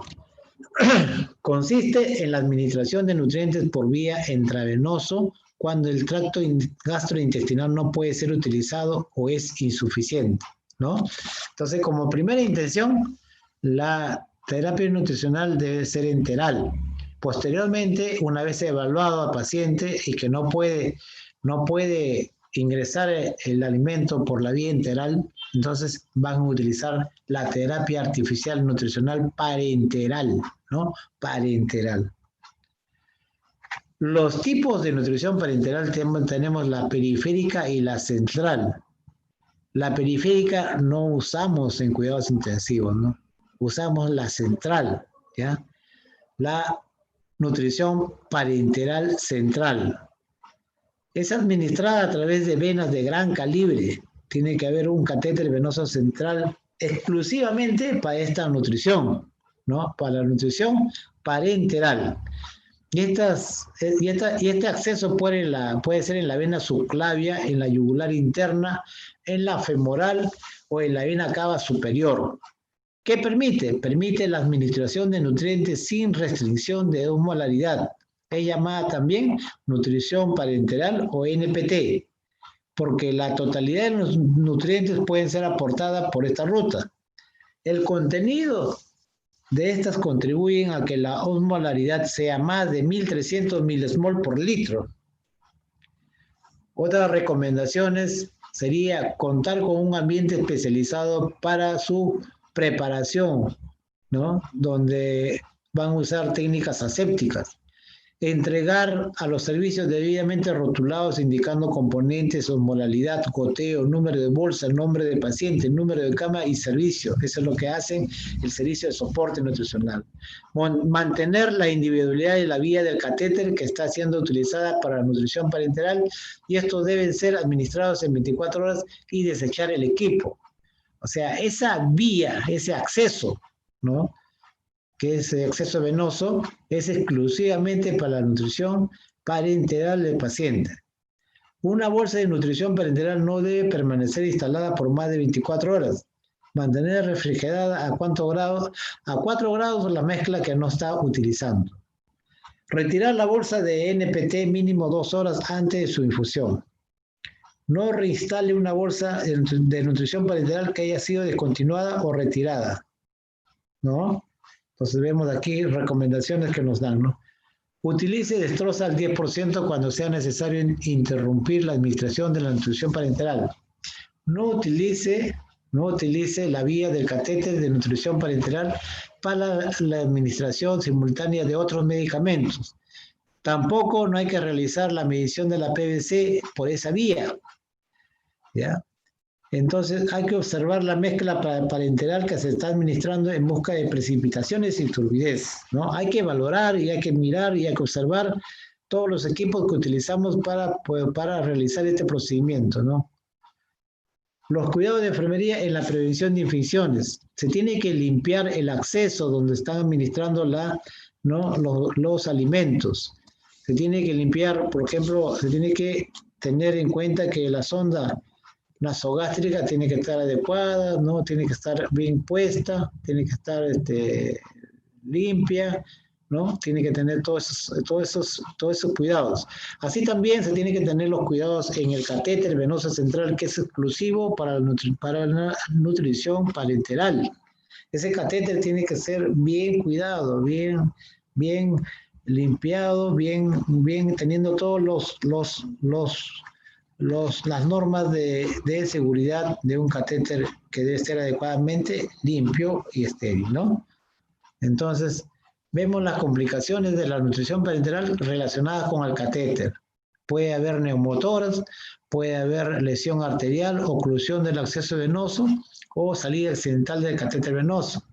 consiste en la administración de nutrientes por vía intravenoso cuando el tracto gastrointestinal no puede ser utilizado o es insuficiente, ¿no? Entonces, como primera intención, la terapia nutricional debe ser enteral. Posteriormente, una vez evaluado al paciente y que no puede ingresar el alimento por la vía enteral, entonces van a utilizar la terapia artificial nutricional parenteral, ¿no? Parenteral. Los tipos de nutrición parenteral tenemos la periférica y la central. La periférica no usamos en cuidados intensivos, ¿no? Usamos la central, ¿ya? La nutrición parenteral central. Es administrada a través de venas de gran calibre. Tiene que haber un catéter venoso central exclusivamente para esta nutrición, ¿no? Para la nutrición parenteral. Y este acceso puede ser en la vena subclavia, en la yugular interna, en la femoral o en la vena cava superior. ¿Qué permite? Permite la administración de nutrientes sin restricción de osmolaridad. Es llamada también nutrición parenteral o NPT, porque la totalidad de los nutrientes pueden ser aportadas por esta ruta. El contenido de estas contribuyen a que la osmolaridad sea más de 1300 milismol por litro. Otras recomendaciones sería contar con un ambiente especializado para su preparación, ¿no? Donde van a usar técnicas asépticas. Entregar a los servicios debidamente rotulados indicando componentes, osmolalidad, goteo, número de bolsa, nombre de paciente, número de cama y servicio. Eso es lo que hacen el servicio de soporte nutricional. Mantener la individualidad de la vía del catéter que está siendo utilizada para la nutrición parenteral, y estos deben ser administrados en 24 horas y desechar el equipo. O sea, esa vía, ese acceso, ¿no?, que es acceso venoso, es exclusivamente para la nutrición parenteral del paciente. Una bolsa de nutrición parenteral no debe permanecer instalada por más de 24 horas. Mantener refrigerada a 4 grados la mezcla que no está utilizando. Retirar la bolsa de NPT mínimo 2 horas antes de su infusión. no reinstale una bolsa de nutrición parenteral que haya sido descontinuada o retirada, ¿no? Entonces vemos aquí recomendaciones que nos dan, ¿no? Utilice destroza al 10% cuando sea necesario interrumpir la administración de la nutrición parenteral. No utilice la vía del catéter de nutrición parenteral para la administración simultánea de otros medicamentos. Tampoco no hay que realizar la medición de la PVC por esa vía, ¿ya? Entonces hay que observar la mezcla parenteral que se está administrando en busca de precipitaciones y turbidez, ¿no? Hay que valorar y hay que mirar y hay que observar todos los equipos que utilizamos para realizar este procedimiento, ¿no? Los cuidados de enfermería en la prevención de infecciones. Se tiene que limpiar el acceso donde están administrando los alimentos. Se tiene que limpiar, por ejemplo, se tiene que tener en cuenta que la sonda nasogástrica tiene que estar adecuada, ¿no? Tiene que estar bien puesta, tiene que estar limpia, ¿no? Tiene que tener todos esos cuidados. Así también se tiene que tener los cuidados en el catéter venoso central, que es exclusivo para la nutrición parenteral. Ese catéter tiene que ser bien cuidado, bien limpiado, bien teniendo todos las normas de seguridad de un catéter que debe ser adecuadamente limpio y estéril, ¿no? Entonces, vemos las complicaciones de la nutrición parenteral relacionadas con el catéter. Puede haber neumotoras, puede haber lesión arterial, oclusión del acceso venoso o salida accidental del catéter venoso.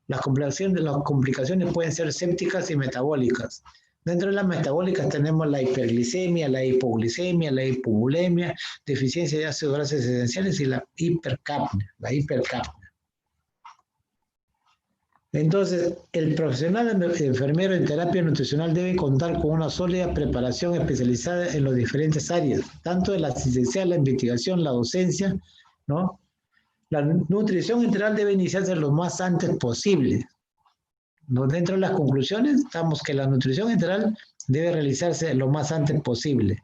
Las complicaciones pueden ser sépticas y metabólicas. Dentro de las metabólicas tenemos la hiperglicemia, la hipoglicemia, la hipovolemia, deficiencia de ácidos grasos esenciales y la hipercapnia. Entonces, el profesional enfermero en terapia nutricional debe contar con una sólida preparación especializada en las diferentes áreas, tanto en la asistencial, la investigación, la docencia, ¿no? La nutrición integral debe iniciarse lo más antes posible. Dentro de las conclusiones estamos que la nutrición integral debe realizarse lo más antes posible.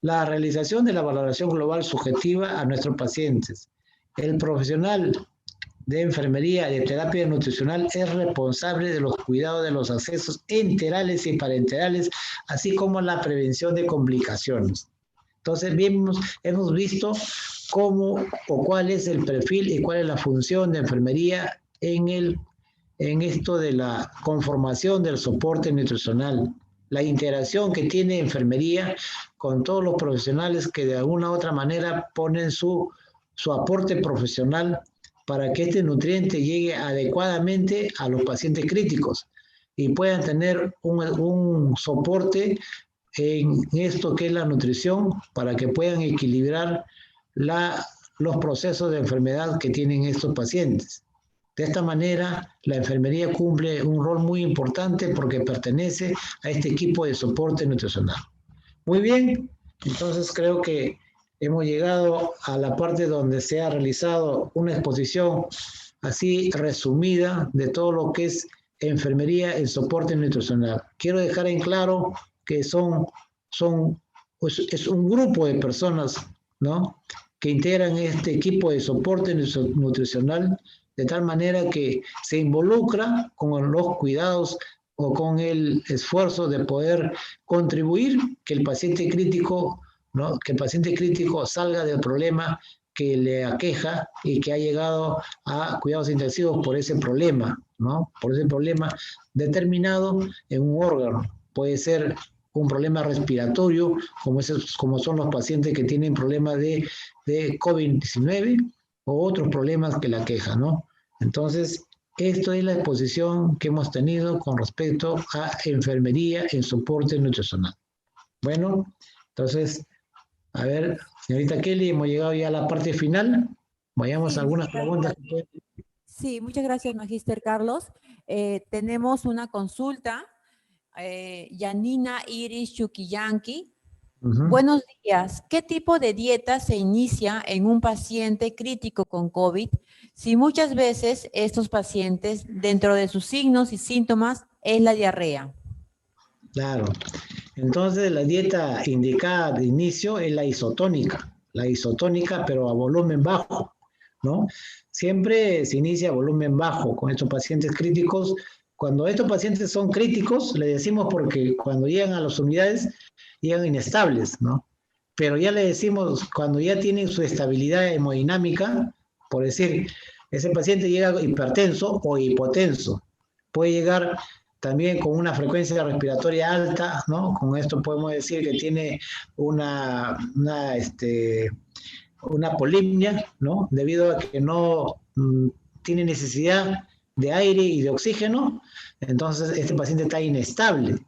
La realización de la valoración global subjetiva a nuestros pacientes. El profesional de enfermería de terapia nutricional es responsable de los cuidados de los accesos enterales y parenterales, así como la prevención de complicaciones. Entonces, hemos visto cómo o cuál es el perfil y cuál es la función de enfermería en esto de la conformación del soporte nutricional, la integración que tiene enfermería con todos los profesionales que de alguna u otra manera ponen su aporte profesional para que este nutriente llegue adecuadamente a los pacientes críticos y puedan tener un soporte en esto que es la nutrición para que puedan equilibrar los procesos de enfermedad que tienen estos pacientes. De esta manera, la enfermería cumple un rol muy importante porque pertenece a este equipo de soporte nutricional. Muy bien, entonces creo que hemos llegado a la parte donde se ha realizado una exposición así resumida de todo lo que es enfermería en soporte nutricional. Quiero dejar en claro que es un grupo de personas, ¿no?, que integran este equipo de soporte nutricional de tal manera que se involucra con los cuidados o con el esfuerzo de poder contribuir que el paciente crítico, ¿no?, que el paciente crítico salga del problema que le aqueja y que ha llegado a cuidados intensivos por ese problema, ¿no?, por ese problema determinado en un órgano. Puede ser un problema respiratorio, como son los pacientes que tienen problemas de COVID-19 o otros problemas que la aquejan, ¿no? Entonces, esto es la exposición que hemos tenido con respecto a enfermería en soporte nutricional. Bueno, entonces, a ver, señorita Kelly, hemos llegado ya a la parte final. Vayamos a algunas preguntas. Sí, muchas gracias, Magíster Carlos. Tenemos una consulta. Yanina Iris Chuquillanqui. Buenos días. ¿Qué tipo de dieta se inicia en un paciente crítico con COVID si muchas veces estos pacientes, dentro de sus signos y síntomas, es la diarrea? Claro. Entonces, la dieta indicada de inicio es la isotónica, pero a volumen bajo, ¿no? Siempre se inicia a volumen bajo con estos pacientes críticos. Cuando estos pacientes son críticos, le decimos porque cuando llegan a las unidades, llegan inestables, ¿no? Pero ya le decimos, cuando ya tienen su estabilidad hemodinámica, por decir, ese paciente llega hipertenso o hipotenso, puede llegar también con una frecuencia respiratoria alta, ¿no? Con esto podemos decir que tiene una polimnia, ¿no? Debido a que no tiene necesidad de aire y de oxígeno, entonces este paciente está inestable.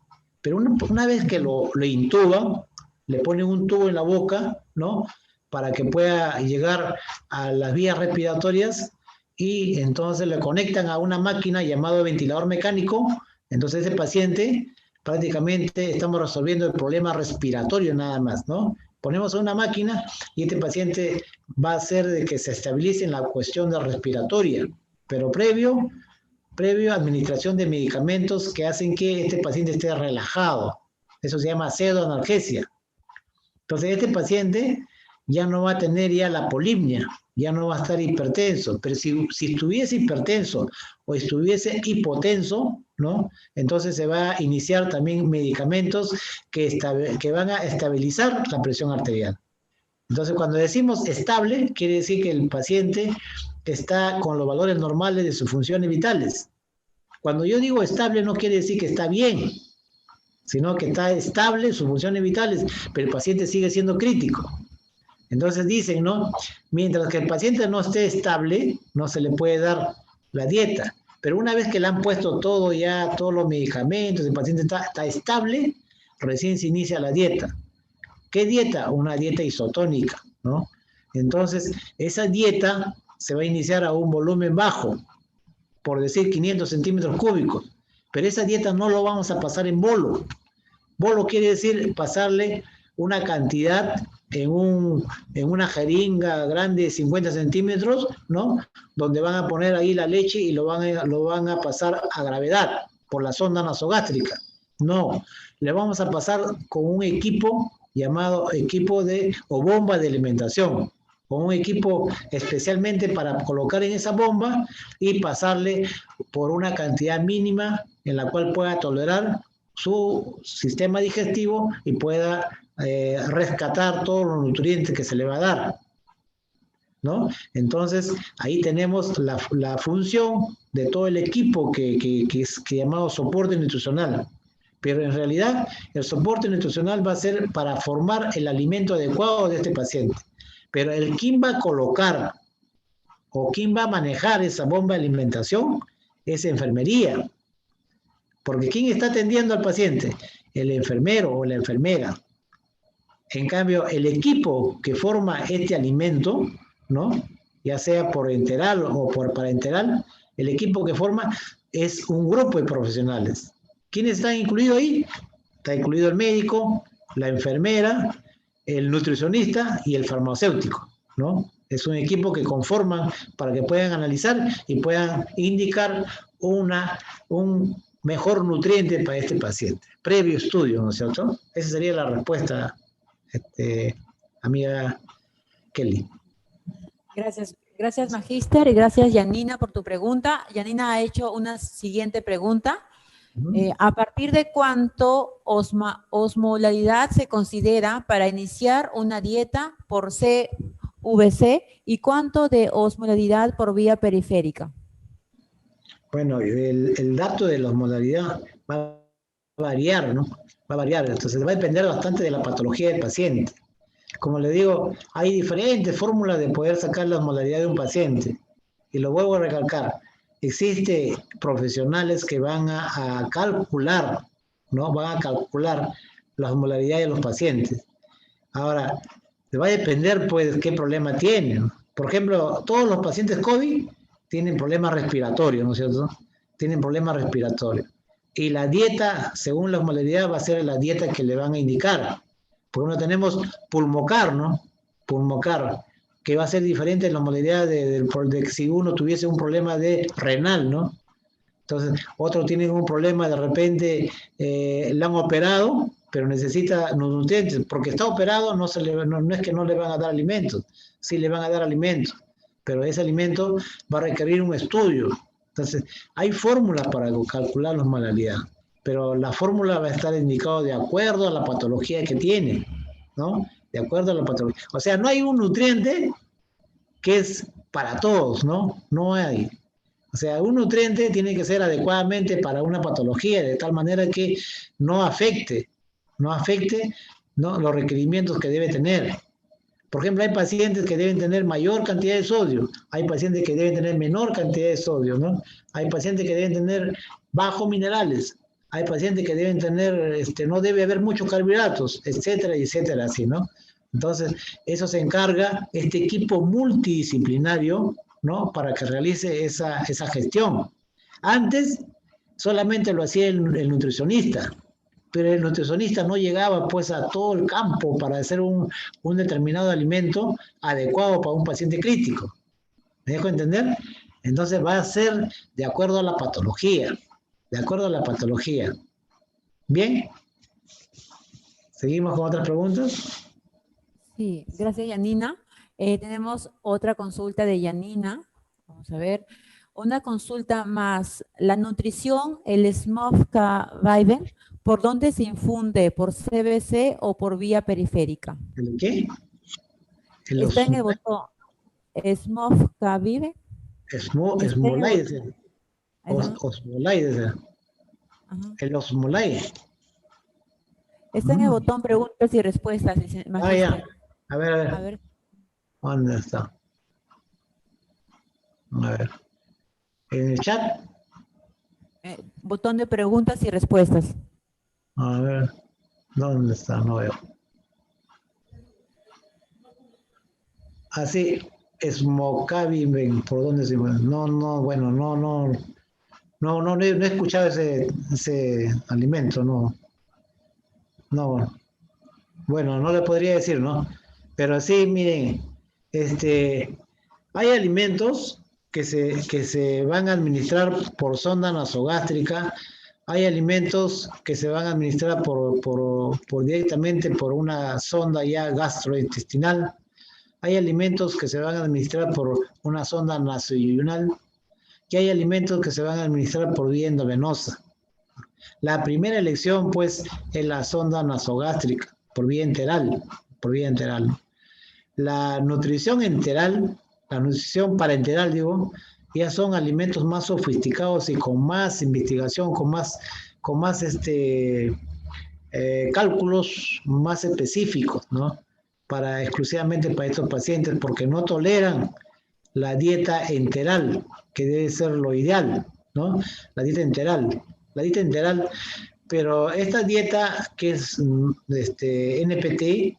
Pero una vez que lo intuban, le ponen un tubo en la boca, ¿no? Para que pueda llegar a las vías respiratorias y entonces le conectan a una máquina llamado ventilador mecánico. Entonces ese paciente prácticamente estamos resolviendo el problema respiratorio nada más, ¿no? Ponemos una máquina y este paciente va a hacer de que se estabilice en la cuestión de respiratoria, pero previo administración de medicamentos que hacen que este paciente esté relajado. Eso se llama pseudoanalgesia. Entonces este paciente ya no va a tener ya la polimnia, ya no va a estar hipertenso, pero si estuviese hipertenso o estuviese hipotenso, ¿no? Entonces se va a iniciar también medicamentos que van a estabilizar la presión arterial. Entonces cuando decimos estable, quiere decir que el paciente está con los valores normales de sus funciones vitales. Cuando yo digo estable no quiere decir que está bien, sino que está estable en sus funciones vitales, pero el paciente sigue siendo crítico. Entonces dicen, ¿no? Mientras que el paciente no esté estable, no se le puede dar la dieta. Pero una vez que le han puesto todo ya, todos los medicamentos, el paciente está estable, recién se inicia la dieta. ¿Qué dieta? Una dieta isotónica, ¿no? Entonces, esa dieta se va a iniciar a un volumen bajo, por decir 500 centímetros cúbicos. Pero esa dieta no lo vamos a pasar en bolo. Bolo quiere decir pasarle una cantidad en una jeringa grande de 50 centímetros, ¿no? Donde van a poner ahí la leche y lo van a pasar a gravedad por la sonda nasogástrica. No, le vamos a pasar con un equipo llamado equipo o bomba de alimentación, con un equipo especialmente para colocar en esa bomba y pasarle por una cantidad mínima en la cual pueda tolerar su sistema digestivo y pueda rescatar todos los nutrientes que se le va a dar, ¿no? Entonces, ahí tenemos la función de todo el equipo que es llamado soporte nutricional. Pero en realidad, el soporte nutricional va a ser para formar el alimento adecuado de este paciente. Pero quién va a colocar o quién va a manejar esa bomba de alimentación es enfermería. Porque ¿quién está atendiendo al paciente? El enfermero o la enfermera. En cambio, el equipo que forma este alimento, ¿no? Ya sea por enteral o por parenteral, el equipo que forma es un grupo de profesionales. ¿Quiénes están incluidos ahí? Está incluido el médico, la enfermera, el nutricionista y el farmacéutico, ¿no? Es un equipo que conforman para que puedan analizar y puedan indicar un mejor nutriente para este paciente. Previo estudio, ¿no es cierto? Esa sería la respuesta, amiga Kelly. Gracias, Magíster, y gracias, Yanina, por tu pregunta. Yanina ha hecho una siguiente pregunta. ¿A partir de cuánto osmolaridad se considera para iniciar una dieta por CVC y cuánto de osmolaridad por vía periférica? Bueno, el dato de la osmolaridad va a variar, ¿no? Va a variar, entonces va a depender bastante de la patología del paciente. Como le digo, hay diferentes fórmulas de poder sacar la osmolaridad de un paciente. Y lo vuelvo a recalcar, existen profesionales que van a calcular, ¿no? Van a calcular la osmolaridad de los pacientes. Ahora, va a depender, pues, qué problema tienen. Por ejemplo, todos los pacientes COVID tienen problemas respiratorios, ¿no es cierto? Tienen problemas respiratorios. Y la dieta, según la osmolaridad, va a ser la dieta que le van a indicar. Por ejemplo, tenemos Pulmocar, ¿no? Pulmocar, que va a ser diferente en la osmolaridad de si uno tuviese un problema renal, ¿no? Entonces, otros tienen un problema, de repente le han operado, pero necesita nutrientes, porque está operado, no es que no le van a dar alimentos, sí le van a dar alimentos, pero ese alimento va a requerir un estudio. Entonces, hay fórmulas para calcular la osmolalidad, pero la fórmula va a estar indicada de acuerdo a la patología que tiene, ¿no? De acuerdo a la patología. O sea, no hay un nutriente que es para todos, ¿no? No hay. O sea, un nutriente tiene que ser adecuadamente para una patología, de tal manera que no afecte, ¿no? Los requerimientos que debe tener. Por ejemplo, hay pacientes que deben tener mayor cantidad de sodio, hay pacientes que deben tener menor cantidad de sodio, ¿no? Hay pacientes que deben tener bajos minerales, hay pacientes que deben tener, no debe haber muchos carbohidratos, etcétera, etcétera, así, ¿no? Entonces, eso se encarga este equipo multidisciplinario, ¿no? Para que realice esa gestión. Antes solamente lo hacía el nutricionista, pero el nutricionista no llegaba pues a todo el campo para hacer un determinado alimento adecuado para un paciente crítico. ¿Me dejo entender? Entonces va a ser de acuerdo a la patología, de acuerdo a la patología. ¿Bien? ¿Seguimos con otras preguntas? Sí, gracias, Yanina. Tenemos otra consulta de Yanina. Vamos a ver. Una consulta más. La nutrición, el Smofka-Viven, ¿por dónde se infunde? ¿Por CBC o por vía periférica? ¿El qué? Está en el botón Smofka-Viven. Osmolaides. Osmolaides. El osmolaides. Está en el botón preguntas y respuestas. Ya. A ver. ¿Dónde está? A ver. ¿En el chat? Botón de preguntas y respuestas. A ver. ¿Dónde está? No veo. Así, Smokavim, ¿por dónde se llama? No he escuchado ese alimento, no. Bueno, no le podría decir, ¿no? Pero sí, miren, hay alimentos que se van a administrar por sonda nasogástrica, hay alimentos que se van a administrar directamente por una sonda ya gastrointestinal, hay alimentos que se van a administrar por una sonda nasoyunal y hay alimentos que se van a administrar por vía endovenosa. La primera elección, pues, es la sonda nasogástrica, por vía enteral. La nutrición enteral, la nutrición parenteral, digo, ya son alimentos más sofisticados y con más investigación, con más cálculos más específicos, ¿no? Exclusivamente para estos pacientes, porque no toleran la dieta enteral, que debe ser lo ideal, ¿no? La dieta enteral, pero esta dieta que es NPT,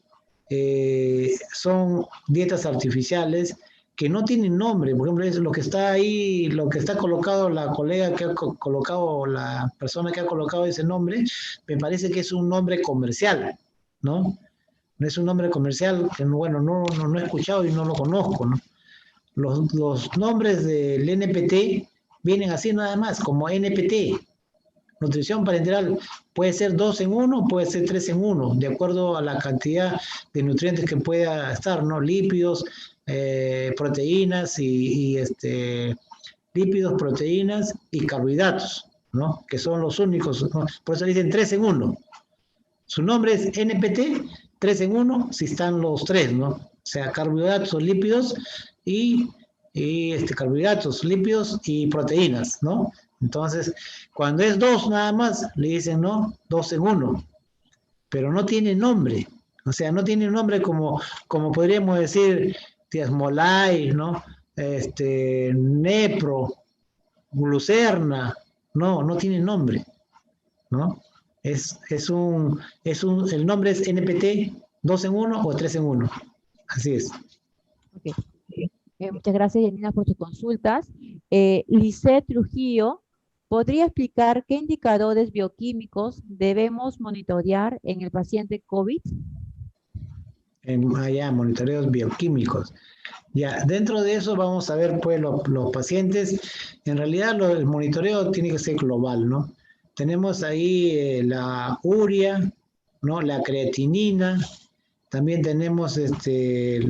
son dietas artificiales que no tienen nombre. Por ejemplo, es lo que está ahí, lo que está colocado la colega que ha colocado, la persona que ha colocado ese nombre, me parece que es un nombre comercial, ¿no? No es un nombre comercial que, bueno, no he escuchado y no lo conozco, ¿no? Los nombres del NPT vienen así nada más, como NPT. Nutrición parenteral puede ser 2 en 1, puede ser 3 en 1, de acuerdo a la cantidad de nutrientes que pueda estar, ¿no? Lípidos, proteínas lípidos, proteínas y carbohidratos, ¿no? Que son los únicos, ¿no? Por eso dicen 3 en 1. Su nombre es NPT, 3 en 1, si están los 3, ¿no? O sea, carbohidratos, lípidos y carbohidratos, lípidos y proteínas, ¿no? Entonces, cuando es 2 nada más, le dicen, ¿no? 2 en 1. Pero no tiene nombre. O sea, no tiene nombre como podríamos decir, Tiasmolai, ¿no? Nepro, Glucerna. No tiene nombre, ¿no? El nombre es NPT 2 en 1 o 3 en 1. Así es. Okay. Muchas gracias, Yanina, por tus consultas. Lisette Trujillo, ¿podría explicar qué indicadores bioquímicos debemos monitorear en el paciente COVID? allá, monitoreos bioquímicos. Ya, dentro de eso vamos a ver pues los pacientes. En realidad el monitoreo tiene que ser global, ¿no? Tenemos ahí la urea, ¿no? La creatinina, también tenemos el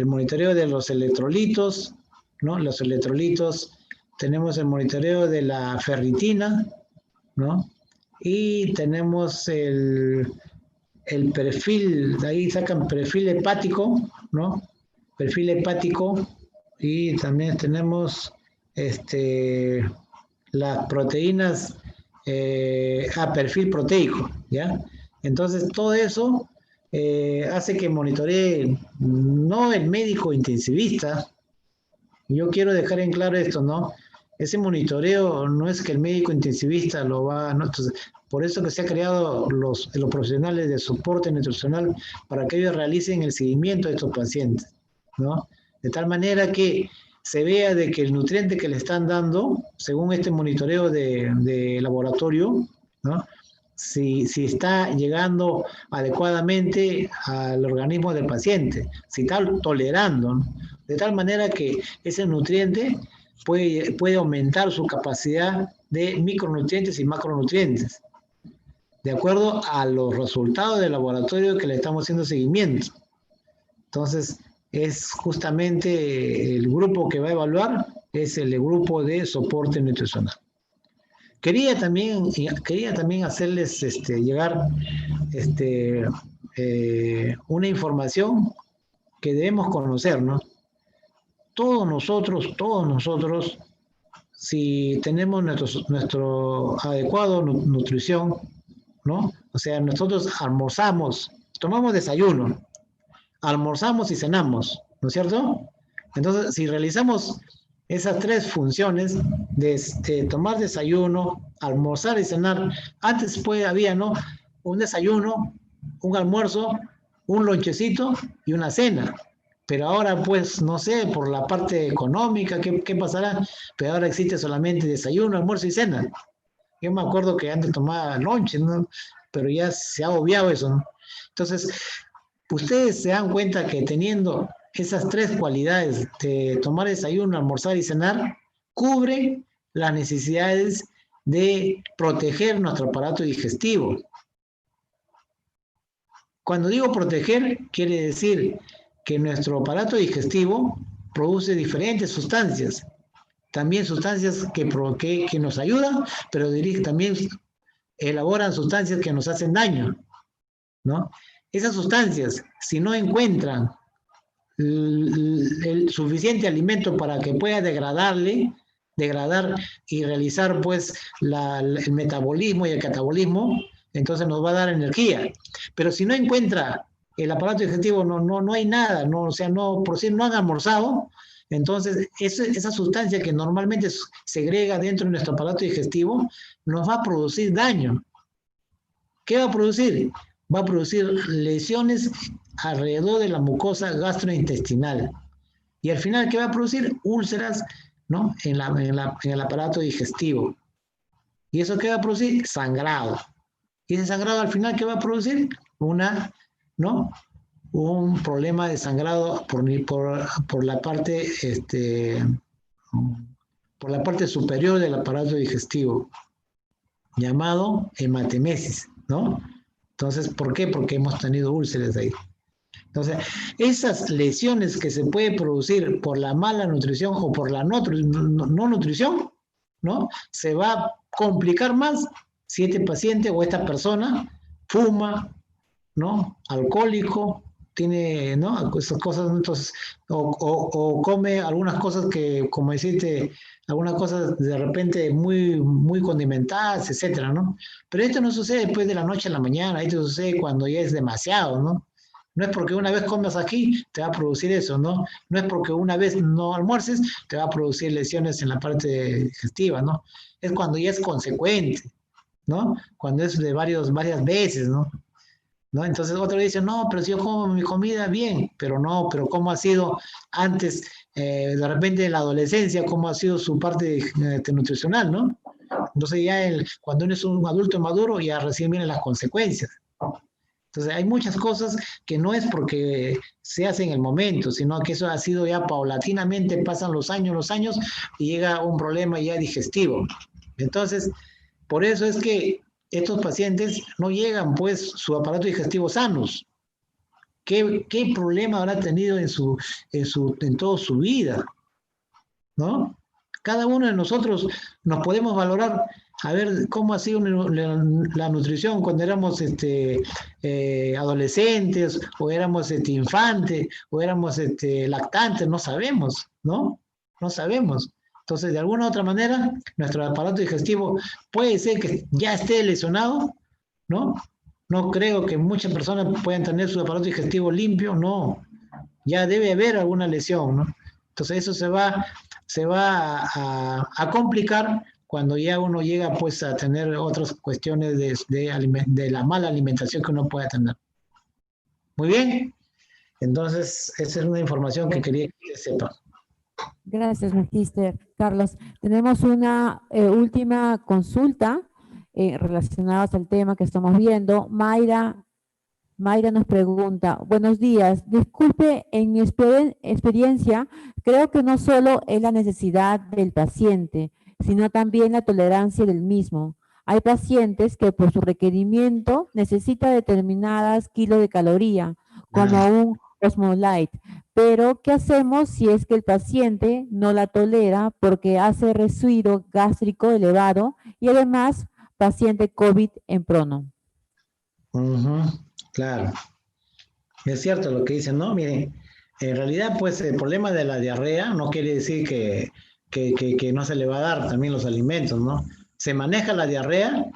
monitoreo de los electrolitos, ¿no? Los electrolitos, tenemos el monitoreo de la ferritina, ¿no? Y tenemos el perfil, de ahí sacan perfil hepático, ¿no? Perfil hepático, y también tenemos las proteínas a perfil proteico, ¿ya? Entonces todo eso hace que monitoree no el médico intensivista. Yo quiero dejar en claro esto, ¿no? Ese monitoreo no es que el médico intensivista lo va, ¿no? Entonces, por eso que se ha creado los profesionales de soporte nutricional para que ellos realicen el seguimiento de estos pacientes, ¿no? De tal manera que se vea de que el nutriente que le están dando, según este monitoreo de laboratorio, ¿no? Si está llegando adecuadamente al organismo del paciente, si está tolerando, ¿no? De tal manera que ese nutriente puede aumentar su capacidad de micronutrientes y macronutrientes, de acuerdo a los resultados del laboratorio que le estamos haciendo seguimiento. Entonces, es justamente el grupo que va a evaluar, es el grupo de soporte nutricional. Quería también hacerles llegar una información que debemos conocer, ¿no? Todos nosotros, si tenemos nuestro adecuado nutrición, ¿no? O sea, nosotros almorzamos, tomamos desayuno, almorzamos y cenamos, ¿no es cierto? Entonces, si realizamos esas tres funciones de tomar desayuno, almorzar y cenar, antes pues había, ¿no? Un desayuno, un almuerzo, un lonchecito y una cena. Pero ahora, pues, no sé, por la parte económica, ¿qué pasará? Pero ahora existe solamente desayuno, almuerzo y cena. Yo me acuerdo que antes tomaba lonche, ¿no? Pero ya se ha obviado eso, ¿no? Entonces, ustedes se dan cuenta que teniendo esas tres cualidades de tomar desayuno, almorzar y cenar, cubre las necesidades de proteger nuestro aparato digestivo. Cuando digo proteger, quiere decir que nuestro aparato digestivo produce diferentes sustancias, también sustancias que nos ayudan, pero también elaboran sustancias que nos hacen daño, ¿no? Esas sustancias, si no encuentran el suficiente alimento para que pueda degradar y realizar pues el metabolismo y el catabolismo, entonces nos va a dar energía. Pero si no encuentra el aparato digestivo, no hay nada, no, o sea, no, por si no han almorzado, entonces esa sustancia que normalmente segrega dentro de nuestro aparato digestivo nos va a producir daño. ¿Qué va a producir? Va a producir lesiones alrededor de la mucosa gastrointestinal. Y al final, ¿qué va a producir? Úlceras, ¿no? en el aparato digestivo. ¿Y eso qué va a producir? Sangrado. Y ese sangrado al final, ¿qué va a producir? Un problema de sangrado por la parte superior del aparato digestivo, llamado hematemesis, ¿no? Entonces, ¿por qué? Porque hemos tenido úlceras ahí. Entonces, esas lesiones que se pueden producir por la mala nutrición o por la no nutrición, ¿no? Se va a complicar más si este paciente o esta persona fuma, ¿no? Alcohólico, tiene, ¿no? Esas cosas, entonces, o come algunas cosas que, como decirte, algunas cosas de repente muy, muy condimentadas, etcétera, ¿no? Pero esto no sucede después de la noche a la mañana, esto sucede cuando ya es demasiado, ¿no? No es porque una vez comas aquí, te va a producir eso, ¿no? No es porque una vez no almuerces, te va a producir lesiones en la parte digestiva, ¿no? Es cuando ya es consecuente, ¿no? Cuando es de varias veces, ¿no? Entonces otro dice, no, pero si yo como mi comida bien, pero no, pero ¿cómo ha sido antes, de repente en la adolescencia, cómo ha sido su parte nutricional, ¿no? Entonces ya cuando uno es un adulto maduro, ya recién vienen las consecuencias. Entonces, hay muchas cosas que no es porque se hace en el momento, sino que eso ha sido ya paulatinamente, pasan los años, y llega un problema ya digestivo. Entonces, por eso es que estos pacientes no llegan, pues, su aparato digestivo sanos. ¿Qué problema habrá tenido en toda su vida? ¿No? Cada uno de nosotros nos podemos valorar a ver cómo ha sido la nutrición cuando éramos adolescentes, o éramos infantes, o éramos lactantes, no sabemos, ¿no? No sabemos. Entonces, de alguna u otra manera, nuestro aparato digestivo puede ser que ya esté lesionado, ¿no? No creo que muchas personas puedan tener su aparato digestivo limpio, no. Ya debe haber alguna lesión, ¿no? Entonces, eso se va a complicar cuando ya uno llega pues a tener otras cuestiones de la mala alimentación que uno pueda tener. Muy bien, entonces esa es una información que quería que sepa. Gracias, Magister Carlos. Tenemos una última consulta relacionada al tema que estamos viendo. Mayra nos pregunta, buenos días, disculpe, en mi experiencia, creo que no solo es la necesidad del paciente, sino también la tolerancia del mismo. Hay pacientes que por su requerimiento necesitan determinadas kilos de caloría, como un Osmolite, pero ¿qué hacemos si es que el paciente no la tolera porque hace residuo gástrico elevado y además paciente COVID en prono? Claro, es cierto lo que dicen, ¿no? Miren, en realidad, pues el problema de la diarrea no quiere decir que no se le va a dar también los alimentos, ¿no? Se maneja la diarrea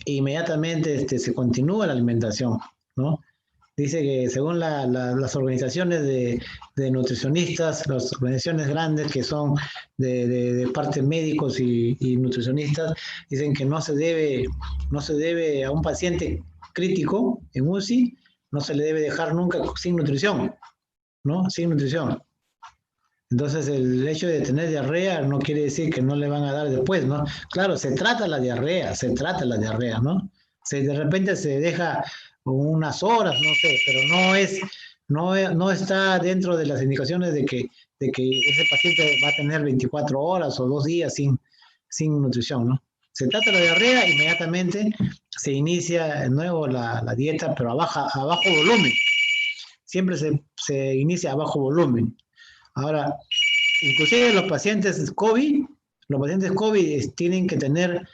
e inmediatamente se continúa la alimentación, ¿no? Dice que según las organizaciones de nutricionistas, las organizaciones grandes que son de parte médicos y nutricionistas, dicen que no se debe a un paciente crítico en UCI, no se le debe dejar nunca sin nutrición, ¿no? Sin nutrición. Entonces, el hecho de tener diarrea no quiere decir que no le van a dar después, ¿no? Claro, se trata la diarrea, ¿no? De repente se deja unas horas, no sé, pero no está dentro de las indicaciones de que ese paciente va a tener 24 horas o 2 días sin nutrición, ¿no? Se trata la diarrea, inmediatamente se inicia de nuevo la dieta, pero a bajo volumen. Siempre se inicia a bajo volumen. Ahora, inclusive los pacientes COVID tienen que tener,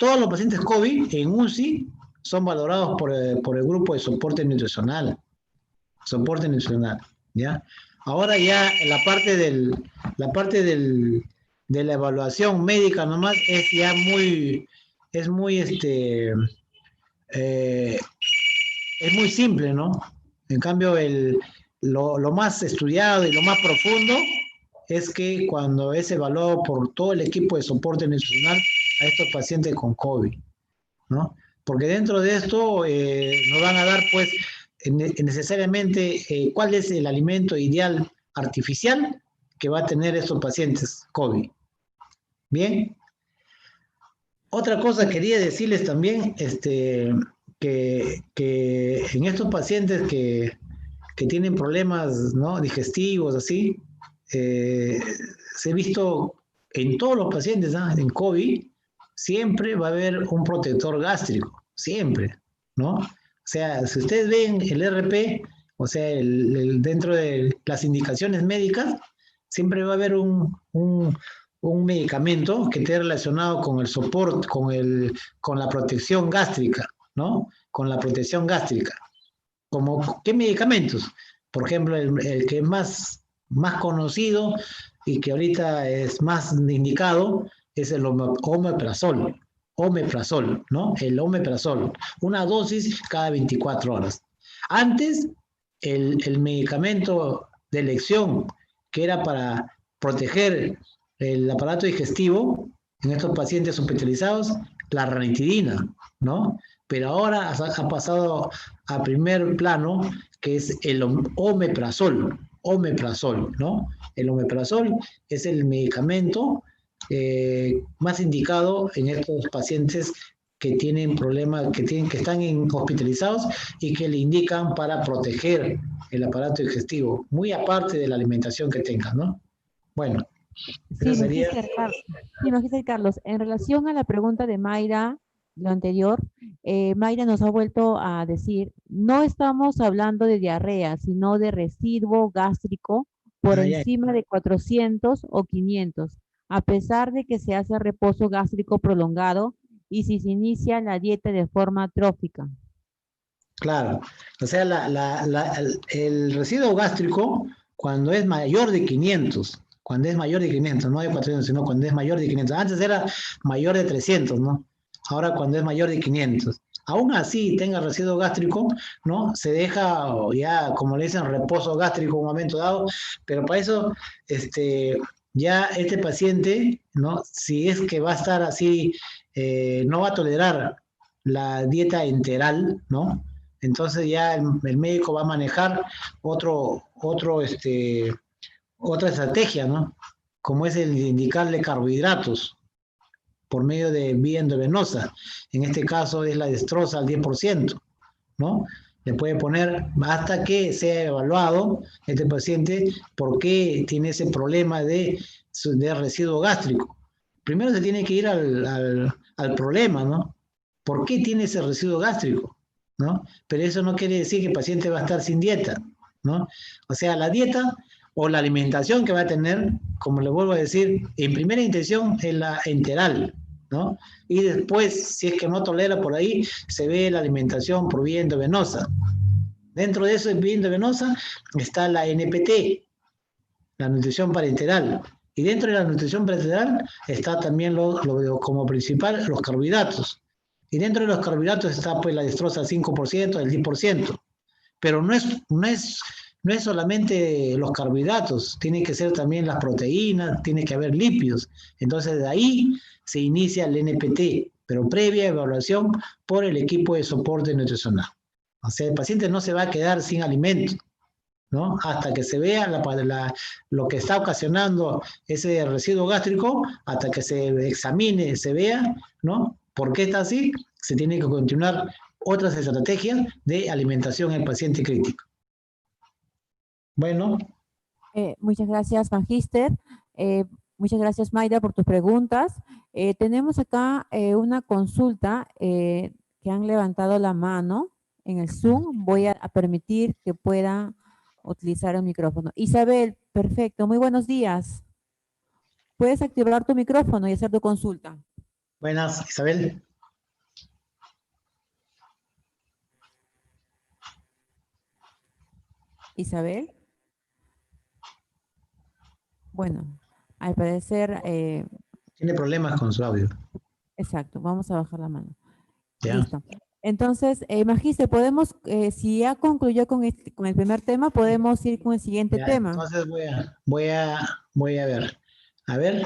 todos los pacientes COVID en UCI son valorados por el grupo de soporte nutricional, ¿ya? Ahora ya la parte de la evaluación médica nomás es ya es muy simple, ¿no? En cambio, lo más estudiado y lo más profundo es que cuando es evaluado por todo el equipo de soporte nutricional a estos pacientes con COVID, ¿no? Porque dentro de esto nos van a dar, pues, necesariamente cuál es el alimento ideal artificial que va a tener estos pacientes COVID. Bien. Otra cosa quería decirles también, que en estos pacientes que tienen problemas, ¿no?, digestivos, así, se ha visto en todos los pacientes, ¿no?, en COVID, siempre va a haber un protector gástrico, siempre, ¿no? O sea, si ustedes ven el RP, o sea, dentro de las indicaciones médicas, siempre va a haber un medicamento que esté relacionado con el soporte, con la protección gástrica, ¿no? Con la protección gástrica. ¿Como qué medicamentos? Por ejemplo, el que es más conocido y que ahorita es más indicado es el omeprazol, ¿no? El omeprazol, una dosis cada 24 horas. Antes, el medicamento de elección que era para proteger el aparato digestivo en estos pacientes hospitalizados, la ranitidina, ¿no? Pero ahora ha pasado a primer plano, que es el omeprazol, ¿no? El omeprazol es el medicamento más indicado en estos pacientes que tienen problemas, que están hospitalizados y que le indican para proteger el aparato digestivo, muy aparte de la alimentación que tengan, ¿no? Bueno, eso Sí, sería... Magíster Carlos, en relación a la pregunta de Mayra, lo anterior, Mayra nos ha vuelto a decir, no estamos hablando de diarrea, sino de residuo gástrico por Ah, ya, encima de 400 o 500, a pesar de que se hace reposo gástrico prolongado y si se inicia la dieta de forma trófica. claro. O sea, el residuo gástrico, cuando es mayor de 500, cuando es mayor de 500, no de 400, sino cuando es mayor de 500. Antes era mayor de 300, ¿no? Ahora cuando es mayor de 500. Aún así tenga residuo gástrico, ¿no? Se deja ya, como le dicen, reposo gástrico en un momento dado, pero para eso, ya este paciente, ¿no? Si es que va a estar así, no va a tolerar la dieta enteral, ¿no? Entonces ya el médico va a manejar otra estrategia, ¿no? Como es el de indicarle carbohidratos por medio de vía endovenosa. En este caso es la destroza al 10%, ¿no? Le puede poner hasta que sea evaluado este paciente por qué tiene ese problema de residuo gástrico. Primero se tiene que ir al problema, ¿no? ¿Por qué tiene ese residuo gástrico? ¿No? Pero eso no quiere decir que el paciente va a estar sin dieta, ¿no? O sea, la dieta o la alimentación que va a tener, como le vuelvo a decir, en primera intención es la enteral, ¿no? Y después, si es que no tolera por ahí, se ve la alimentación por vía endovenosa. Dentro de eso, en vía endovenosa, está la NPT, la nutrición parenteral. Y dentro de la nutrición parenteral está también como principal los carbohidratos. Y dentro de los carbohidratos está pues la destroza al 5%, el 10%. Pero no es solamente los carbohidratos, tiene que ser también las proteínas, tiene que haber lípidos. Entonces de ahí se inicia el NPT, pero previa evaluación por el equipo de soporte nutricional. O sea, el paciente no se va a quedar sin alimento, ¿no? Hasta que se vea lo que está ocasionando ese residuo gástrico, hasta que se examine, se vea, ¿no? ¿Por qué está así? Se tiene que continuar otras estrategias de alimentación en el paciente crítico. Bueno. Muchas gracias, Magíster. Muchas gracias, Mayra, por tus preguntas. Tenemos acá una consulta que han levantado la mano en el Zoom. Voy a permitir que pueda utilizar el micrófono. Isabel, perfecto. Muy buenos días. Puedes activar tu micrófono y hacer tu consulta. Buenas, Isabel. Isabel. Bueno, al parecer... tiene problemas con su audio. Exacto, vamos a bajar la mano. ¿Ya? Listo. Entonces, Magíster, podemos, si ya concluyó con el primer tema, podemos ir con el siguiente Ya, tema. entonces voy a ver. A ver,